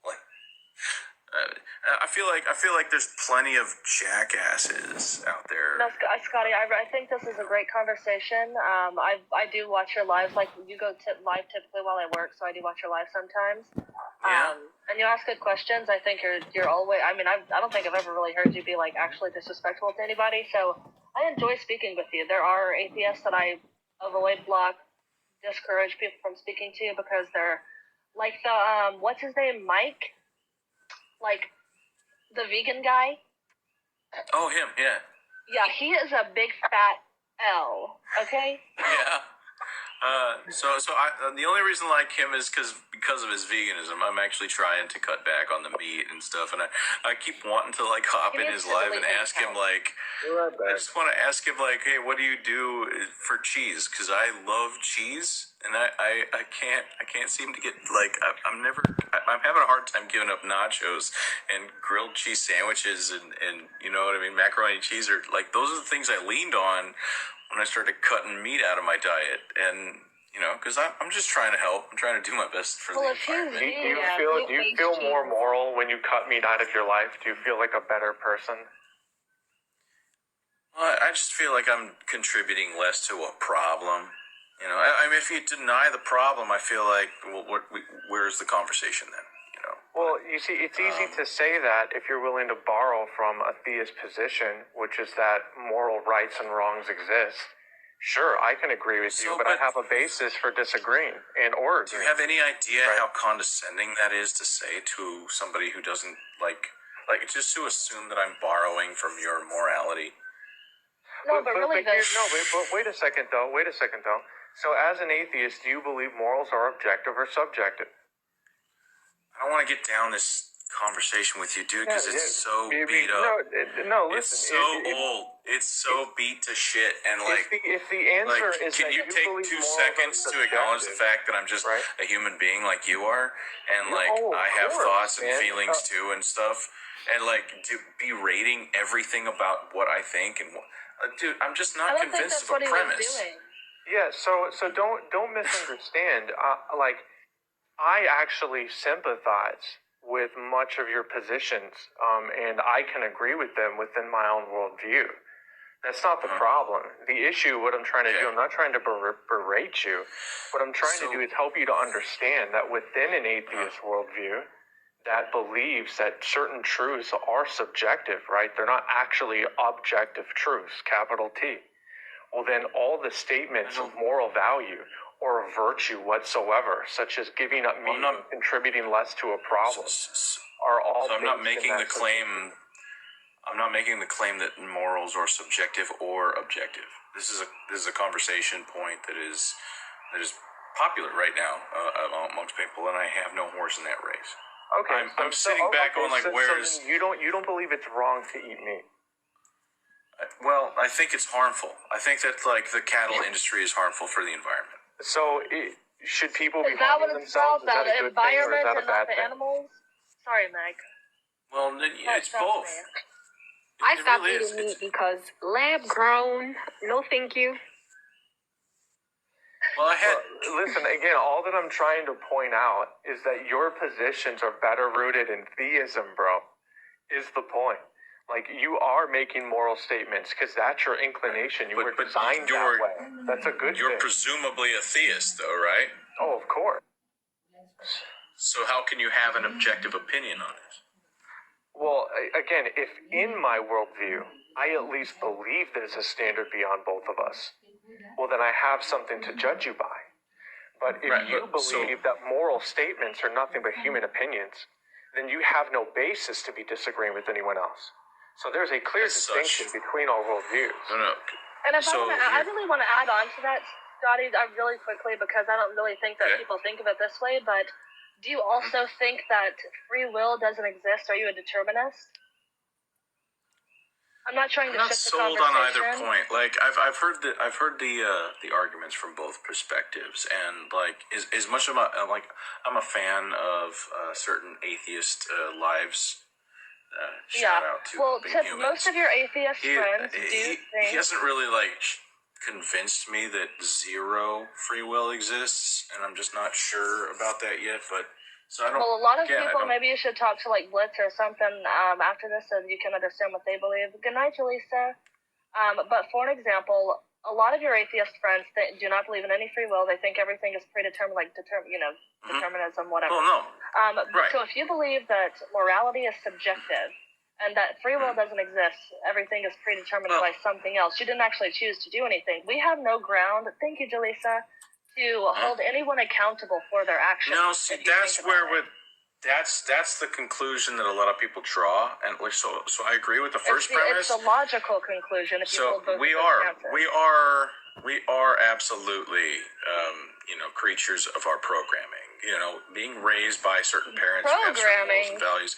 I feel like there's plenty of jackasses out there. No, Scotty, I think this is a great conversation. I do watch your lives. Like, you go live typically while I work, so I do watch your live sometimes. Yeah. And you ask good questions. I think you're always. I mean, I don't think I've ever really heard you be actually disrespectful to anybody. So I enjoy speaking with you. There are atheists that I avoid, block, discourage people from speaking to you because they're like the what's his name, Mike, like the vegan guy. Oh, him, yeah. Yeah, he is a big fat L. Okay. Yeah. The only reason I like him is because of his veganism. I'm actually trying to cut back on the meat and stuff, and I keep wanting to like hop in his live and ask him like, I just want to ask him like, hey, what do you do for cheese? Because I love cheese, and I can't seem to get like I'm having a hard time giving up nachos and grilled cheese sandwiches and you know what I mean, macaroni and cheese are like those are the things I leaned on when I started cutting meat out of my diet, and you know, because I'm just trying to help. I'm trying to do my best for the environment. Do you feel more moral when you cut meat out of your life? Do you feel like a better person? Well, I just feel like I'm contributing less to a problem. You know, I mean, if you deny the problem, I feel like, well, where's the conversation then? You know. Well, you see, it's easy to say that if you're willing to borrow from a theist position, which is that moral rights and wrongs exist. Sure, I can agree with you, but I have a basis for disagreeing or do you have any idea how condescending that is to say to somebody who doesn't like just to assume that I'm borrowing from your morality? No, but really, but wait a second though. So, as an atheist, do you believe morals are objective or subjective? I don't want to get down this conversation with you, dude, because it's so beat up. No, listen. It's so old. It's so beat to shit. And like, if the answer like, is can that you take 2 seconds to acknowledge the fact that I'm just a human being like you are, and like I have thoughts and feelings too and stuff, and like to be rating everything about what I think and dude, I'm just not convinced of a premise. Yeah, so don't misunderstand. Like, I actually sympathize with much of your positions, and I can agree with them within my own worldview. That's not the problem. The issue, what I'm trying to do, I'm not trying to berate you. What I'm trying to do is help you to understand that within an atheist worldview that believes that certain truths are subjective, right? They're not actually objective truths, capital T. Well, then all the statements of moral value or virtue whatsoever, such as giving up meat and contributing less to a problem, are all. So I'm not making the claim. I'm not making the claim that morals are subjective or objective. This is a conversation point that is popular right now amongst people, and I have no horse in that race. Okay, I'm sitting back on like, where's you don't believe it's wrong to eat meat? Well, I think it's harmful. I think that like the cattle industry is harmful for the environment. So should people be is that what harming it's about? themselves? Is that a good thing or is that a bad the thing? animals? Sorry, Meg. Well, it's both. I stopped eating meat because lab grown. No, thank you. Well, listen, again, all that I'm trying to point out is that your positions are better rooted in theism, bro, is the point. Like, you are making moral statements because that's your inclination. You were designed that way. That's a good thing. You're presumably a theist, though, right? Oh, of course. So how can you have an objective opinion on it? Well, again, if in my worldview, I at least believe there's a standard beyond both of us, well, then I have something to judge you by. But if you believe that moral statements are nothing but human opinions, then you have no basis to be disagreeing with anyone else. So there's a clear distinction between our worldviews. No. And if I really want to add on to that, Scotty, really quickly, because I don't really think that people think of it this way, but do you also think that free will doesn't exist? Are you a determinist? I'm not trying to shift the conversation. I'm not sold on either point. Like I've heard the arguments from both perspectives, and like as much of I'm a fan of certain atheist lives. Shout out to most of your atheist friends do think he hasn't really like convinced me that zero free will exists, and I'm just not sure about that yet. But so I don't. Well, a lot of people. Maybe you should talk to like Blitz or something after this, so you can understand what they believe. Good night, Jaleesa. But for an example, a lot of your atheist friends do not believe in any free will. They think everything is predetermined, like determinism, whatever. Well, no. Right. So if you believe that morality is subjective and that free will doesn't exist, everything is predetermined by something else. You didn't actually choose to do anything. We have no ground, thank you, Jaleesa, to hold anyone accountable for their actions. No, see, if you that's think where about it. that's the conclusion that a lot of people draw, and so I agree with the first premise. It's a logical conclusion if you So hold both we of those are stances. we are absolutely creatures of our programming. Being raised by certain parents who have certain morals and values.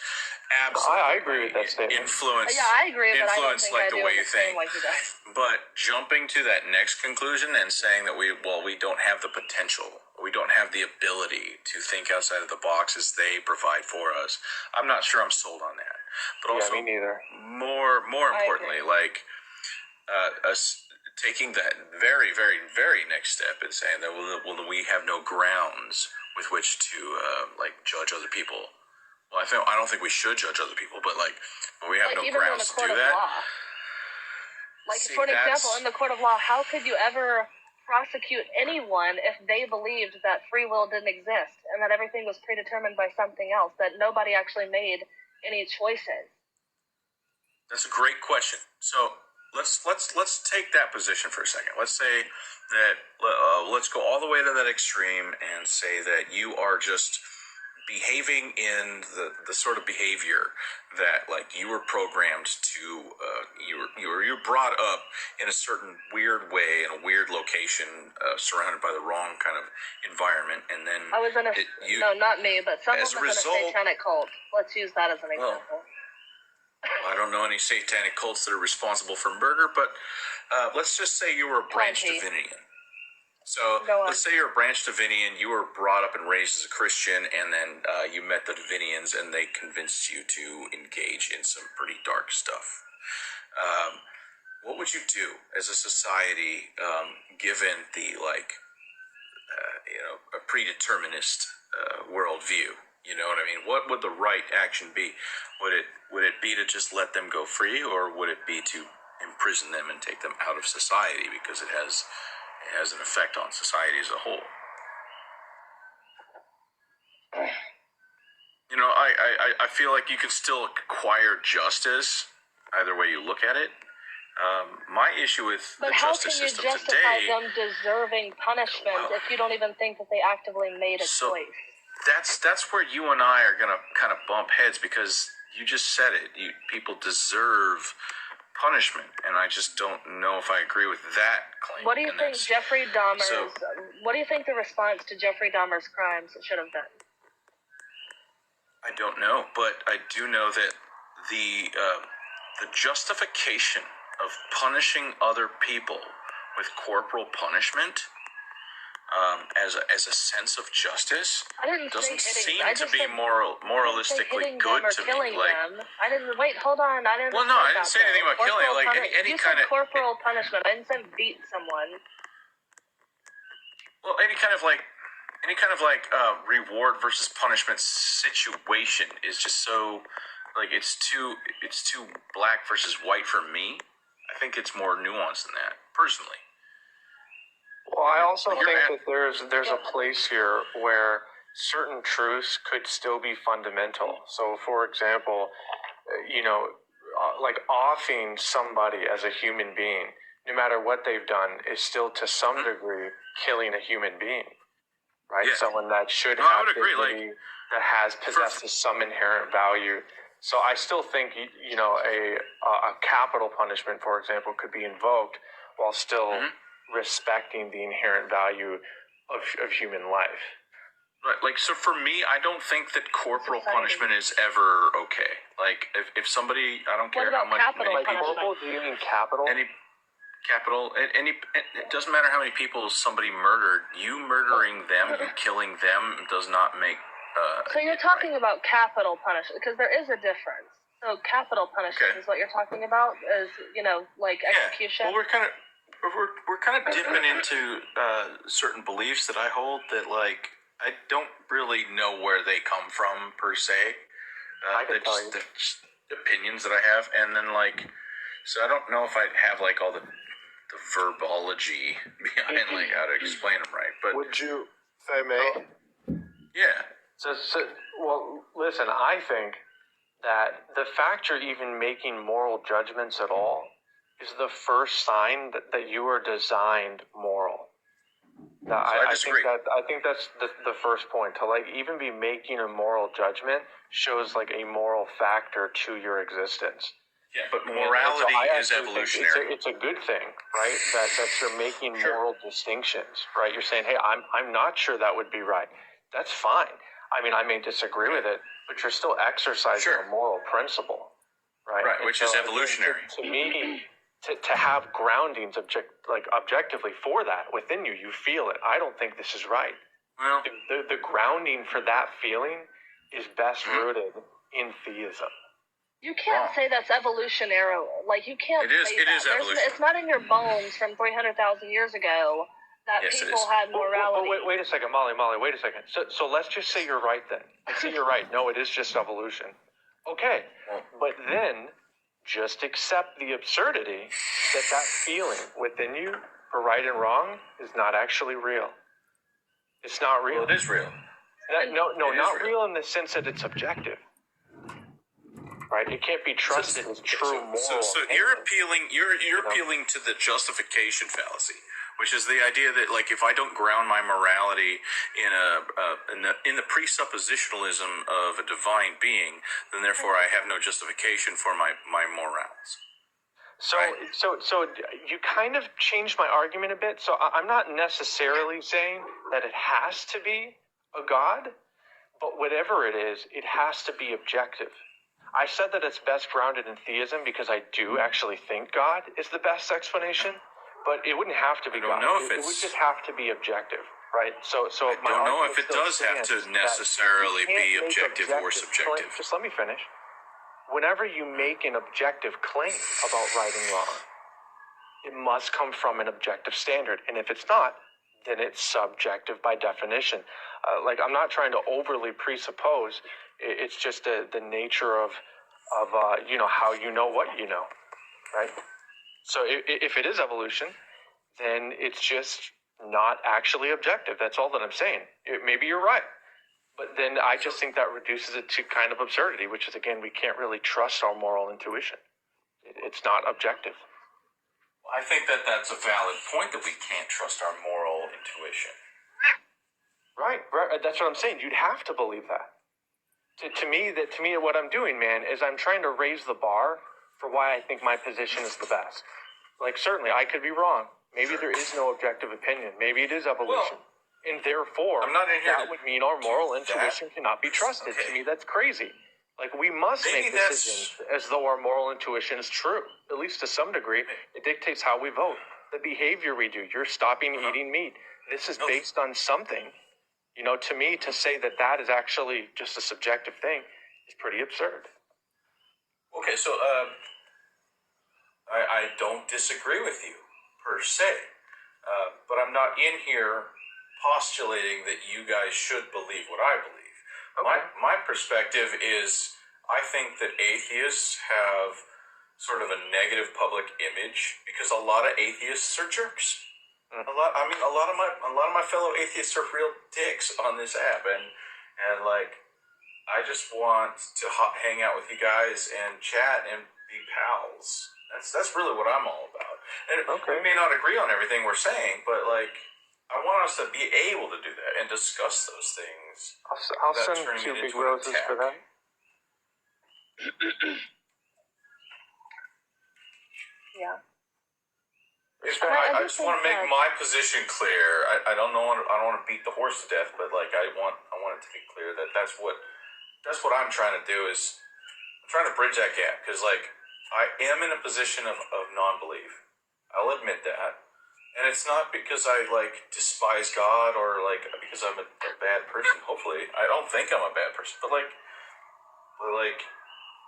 Absolutely, I agree with that statement. Influence. Yeah, I agree, but I don't influence think like I the do way in you the same think. way he does. But jumping to that next conclusion and saying that we don't have the potential, we don't have the ability to think outside of the box as they provide for us. I'm not sure I'm sold on that. But also, me neither. More importantly, like us taking that very, very, very next step and saying that we have no grounds with which to judge other people. Well, I don't think we should judge other people, but we have no even in grounds the to court do of that. law. See, for an example, in the court of law, how could you ever prosecute anyone if they believed that free will didn't exist and that everything was predetermined by something else, that nobody actually made any choices? That's a great question. So let's take that position for a second. Let's say that let's go all the way to that extreme and say that you are just behaving in the sort of behavior that you were programmed to you were brought up in a certain weird way in a weird location, surrounded by the wrong kind of environment, and then I was in no, not me, but someone was in a satanic cult. Let's use that as an example. I don't know any satanic cults that are responsible for murder, but let's just say you were a branch Davinian. So let's say you're a branch Davinian, you were brought up and raised as a Christian, and then you met the Davinians and they convinced you to engage in some pretty dark stuff. What would you do as a society, given the a predeterminist worldview? You know what I mean? What would the right action be? Would it be to just let them go free, or would it be to imprison them and take them out of society because it has an effect on society as a whole? I feel like you can still acquire justice either way you look at it. My issue with the justice system today... But how can you justify them deserving punishment if you don't even think that they actively made a choice? That's where you and I are going to kind of bump heads, because you just said it. People deserve punishment, and I just don't know if I agree with that claim. What do you think Jeffrey Dahmer's... what do you think the response to Jeffrey Dahmer's crimes should have been? I don't know, but I do know that the justification of punishing other people with corporal punishment as a sense of justice doesn't seem to be moralistically good to me. I didn't wait. Hold on. I didn't. Well, no, I didn't say anything about killing. Any kind of corporal punishment. I didn't say beat someone. Well, any kind of reward versus punishment situation is just so it's too black versus white for me. I think it's more nuanced than that, personally. Well, I also think that there's a place here where certain truths could still be fundamental. So, for example, offing somebody as a human being, no matter what they've done, is still to some degree killing a human being, right? Yeah. Someone that should have dignity, that possesses some inherent value. So I still think, a capital punishment, for example, could be invoked while still respecting the inherent value of human life. Right, so for me, I don't think that corporal punishment is ever okay. If somebody, I don't care how much... Corporal, do you mean capital? It doesn't matter how many people somebody murdered. You murdering them, you killing them does not make... so you're talking about capital punishment, because there is a difference. So capital punishment is what you're talking about, is, execution? Well, we're kind of dipping into certain beliefs that I hold that, I don't really know where they come from, per se. They're just opinions that I have, and then, so I don't know if I'd have, all the verbology behind, how to explain them right, but... Would you, if I may? Yeah. Well, listen, I think that the fact you're even making moral judgments at all is the first sign that you are designed moral. No, I disagree. I think that's the first point. To like even be making a moral judgment shows like a moral factor to your existence. Yeah, but morality is evolutionary. It's a good thing, right? That you're making moral distinctions, right? You're saying, hey, I'm not sure that would be right. That's fine. I mean, I may disagree with it, but you're still exercising a moral principle, right? Right, which is evolutionary. To me, to have groundings objectively for that within you, you feel it. I don't think this is right. Well, The grounding for that feeling is best rooted in theism. You can't say that's evolutionary. Like, you can't It is evolutionary. It's not in your bones from 300,000 years ago that people had morality. Wait a second, Molly, wait a second. So let's just say you're right then. Let's say you're right. No, it is just evolution. Okay, but then just accept the absurdity that feeling within you for right and wrong is not actually real. It's not real. Well, it is real. Not real in the sense that it's objective. Right? It can't be trusted as true moral. So you're appealing appealing to the justification fallacy, which is the idea that like if I don't ground my morality in the presuppositionalism of a divine being, then therefore I have no justification for my morals. So you kind of changed my argument a bit. So I'm not necessarily saying that it has to be a God, but whatever it is, it has to be objective. I said that it's best grounded in theism because I do actually think God is the best explanation, but it wouldn't have to be God. It would just have to be objective, right? So I don't know if it does have to necessarily be objective or subjective. Just let me finish. Whenever you make an objective claim about right and wrong, it must come from an objective standard, and if it's not, then it's subjective by definition. I'm not trying to overly presuppose. It's just the nature of how you know what you know, right? So if it is evolution, then it's just not actually objective. That's all that I'm saying. Maybe you're right, but then I just think that reduces it to kind of absurdity, which is, again, we can't really trust our moral intuition. It's not objective. I think that's a valid point, that we can't trust our moral intuition. Right. That's what I'm saying. You'd have to believe that. To me, what I'm doing, man, is I'm trying to raise the bar for why I think my position is the best. Like, certainly, I could be wrong. Maybe there is no objective opinion. Maybe it is evolution. And therefore, that would mean our moral intuition cannot be trusted. Okay. To me, that's crazy. Like, we must make decisions as though our moral intuition is true, at least to some degree. It dictates how we vote. The behavior we do. You're stopping eating meat. This is based on something. To me, to say that is actually just a subjective thing is pretty absurd. Okay, so I don't disagree with you, per se. But I'm not in here postulating that you guys should believe what I believe. Okay. My perspective is, I think that atheists have sort of a negative public image because a lot of atheists are jerks. A lot of my fellow atheists are real dicks on this app, and like, I just want to hang out with you guys and chat and be pals. That's really what I'm all about. And we may not agree on everything we're saying, but like, I want us to be able to do that and discuss those things. I'll send 2 big roses for that. Yeah. I just want to make my position clear. I don't want to beat the horse to death, but like I want it to be clear that that's what I'm trying to do, is I'm trying to bridge that gap, because like I am in a position of non-belief. I'll admit that, and it's not because I like despise God or like because I'm a bad person. Hopefully, I don't think I'm a bad person, but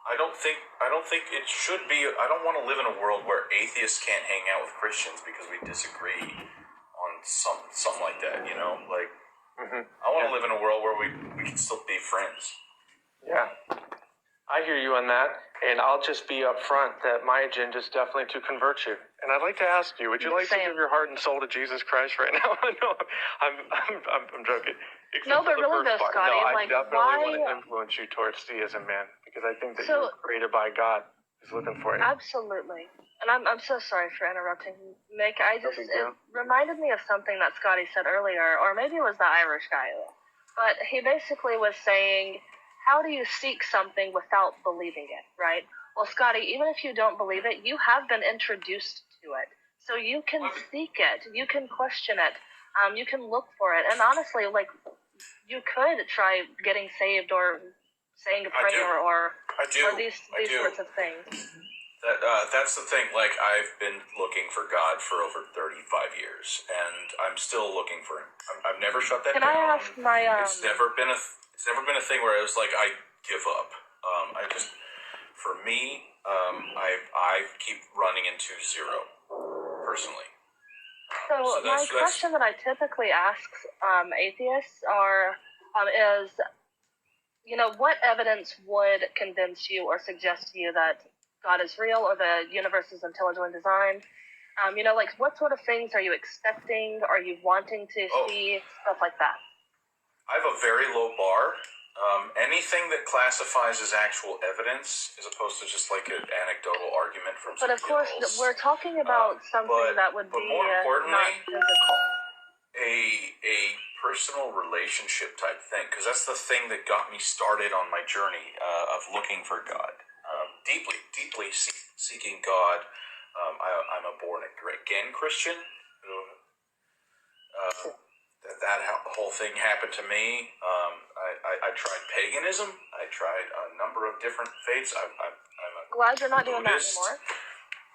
I don't think it should be. I don't want to live in a world where atheists can't hang out with Christians because we disagree on something like that. Like I want to live in a world where we can still be friends. Yeah, I hear you on that, and I'll just be upfront that my agenda is definitely to convert you. And I'd like to ask you, would you like to give your heart and soul to Jesus Christ right now? No, I'm joking. No, but really though, Scotty, I definitely want to influence you towards theism, man, because I think that you're created by God. He's looking for you. Absolutely. and I'm so sorry for interrupting, Mick. It reminded me of something that Scotty said earlier, or maybe it was the Irish guy. But he basically was saying, how do you seek something without believing it, right? Well, Scotty, even if you don't believe it, you have been introduced to it. So you can seek it, you can question it, you can look for it. And honestly, like, you could try getting saved or saying a prayer or these sorts of things. That's the thing. Like, I've been looking for God for over 35 years, and I'm still looking for him. I've never shut that down. Can I ask my It's never been a thing where I was like, I give up. For me, I keep running into zero personally. So my question that I typically ask atheists is, what evidence would convince you or suggest to you that God is real or the universe is intelligently designed? Like, what sort of things are you expecting? Are you wanting to see? Stuff like that. I have a very low bar. Anything that classifies as actual evidence, as opposed to just like an anecdotal argument from But of course, we're talking about something that would be more importantly, not physical. A personal relationship type thing, because that's the thing that got me started on my journey of looking for God, deeply seeking God. I'm a born again Christian. That whole thing happened to me. I tried paganism. I tried a number of different faiths. I'm glad you're not doing that Buddhist. anymore.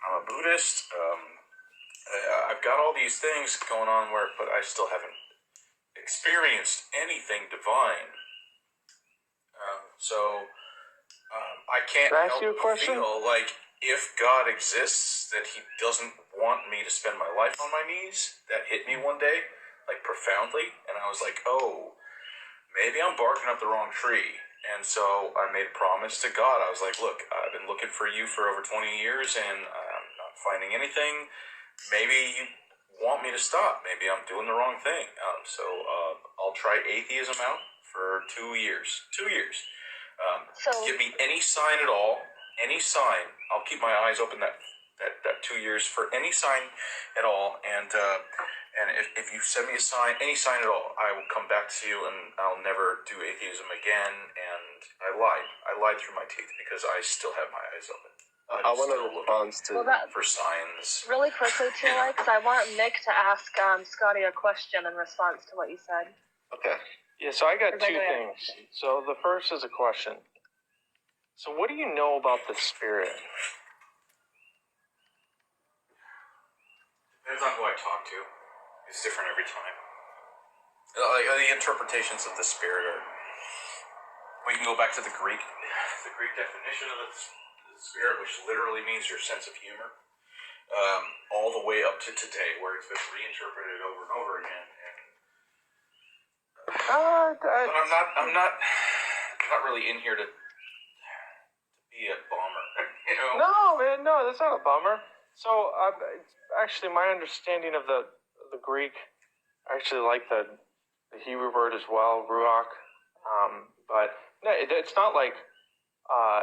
I'm a Buddhist. I've got all these things going on but I still haven't experienced anything divine. I can't help but feel like if God exists, that he doesn't want me to spend my life on my knees. That hit me one day, like profoundly, and I was like, oh, maybe I'm barking up the wrong tree. And so I made a promise to God. I was like, look, I've been looking for you for over 20 years, and I'm not finding anything. Maybe you want me to stop. Maybe I'm doing the wrong thing. I'll try atheism out for 2 years. 2 years. Give me any sign at all. Any sign. I'll keep my eyes open that 2 years for any sign at all. And if you send me a sign, any sign at all, I will come back to you, and I'll never do atheism again. And I lied through my teeth because I still have my eyes open. I want to respond for signs. Really quickly, too, because I want Nick to ask Scotty a question in response to what you said. Okay. Yeah, so I got two things. So the first is a question. So what do you know about the spirit? Depends on who I talk to. It's different every time. The interpretations of the spirit are... We can go back to the Greek definition of the spirit, which literally means your sense of humor, all the way up to today, where it's been reinterpreted over and over again. But I'm not really in here to be a bummer. No, man, no, that's not a bummer. So, actually, my understanding of the Greek, I actually like the Hebrew word as well, ruach. But no, it's not like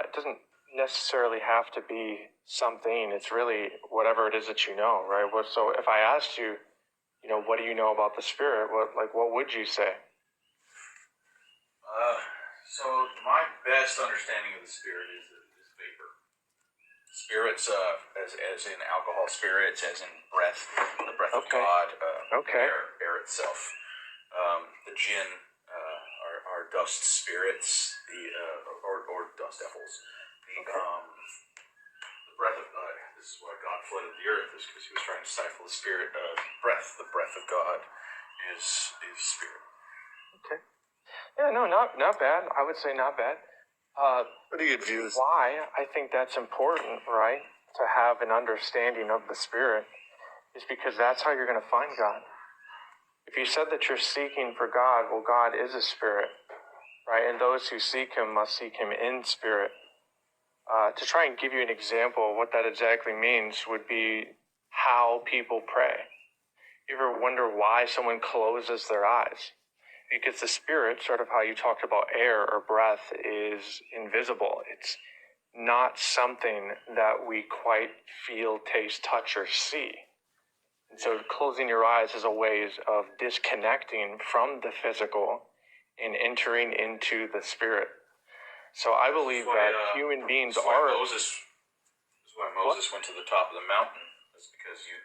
it doesn't necessarily have to be something. It's really whatever it is that you know, right? So, if I asked you, what do you know about the spirit? What would you say? So my best understanding of the spirit is vapor. Spirits, as in alcohol spirits, as in breath, the breath of God, air itself. The jinn are dust spirits, or dust devils. The breath of God. This is why God flooded the earth, is because he was trying to stifle the spirit. Breath. The breath of God is spirit. Okay. Yeah, no, not bad. I would say not bad. Pretty good views. Why I think that's important, right? To have an understanding of the spirit is because that's how you're going to find God. If you said that you're seeking for God, well, God is a spirit, right? And those who seek him must seek him in spirit. To try and give you an example of what that exactly means would be how people pray. You ever wonder why someone closes their eyes? Because the spirit, sort of how you talked about air or breath, is invisible. not something that we quite feel, taste, touch, or see. And so closing your eyes is a way of disconnecting from the physical and entering into the spirit. So I believe that human beings are... This is why Moses went to the top of the mountain. It's because you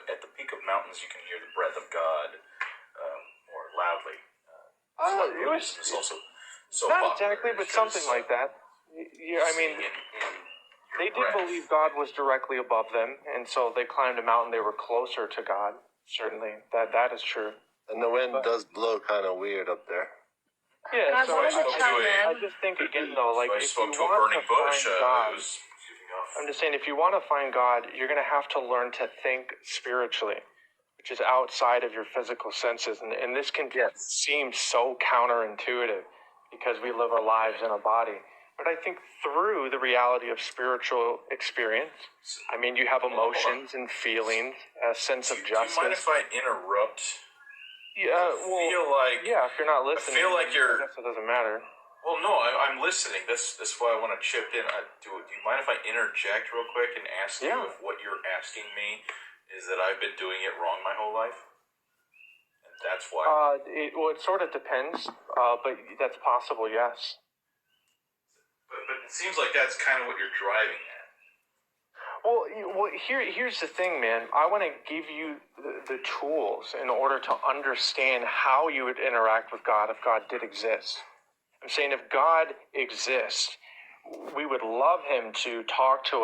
at the peak of mountains you can hear the breath of God more loudly. It's also so not popular exactly, but because, something like that. Yeah, I mean, they did believe God was directly above them, and so they climbed a mountain. They were closer to God. Certainly, that is true. And the wind does blow kind of weird up there. Yeah, And I so wanted to chime in. I just think again though, like I if you spoke to a want burning to bush. find God, It was giving off. I'm just saying, if you want to find God, you're going to have to learn to think spiritually, which is outside of your physical senses. And this can seem so counterintuitive because we live our lives in a body. But I think through the reality of spiritual experience, I mean, you have emotions and feelings, a sense of justice. Do you mind if I interrupt? Yeah, if you're not listening, I feel like I guess it doesn't matter. Well, no, I'm listening. That's why I want to chip in. Do you mind if I interject real quick and ask you if what you're asking me is that I've been doing it wrong my whole life? And that's why. It sort of depends, but that's possible, yes. But it seems like that's kind of what you're driving at. Well, here's the thing, man. I want to give you the tools in order to understand how you would interact with God if God did exist. I'm saying if God exists, we would love him to talk to us.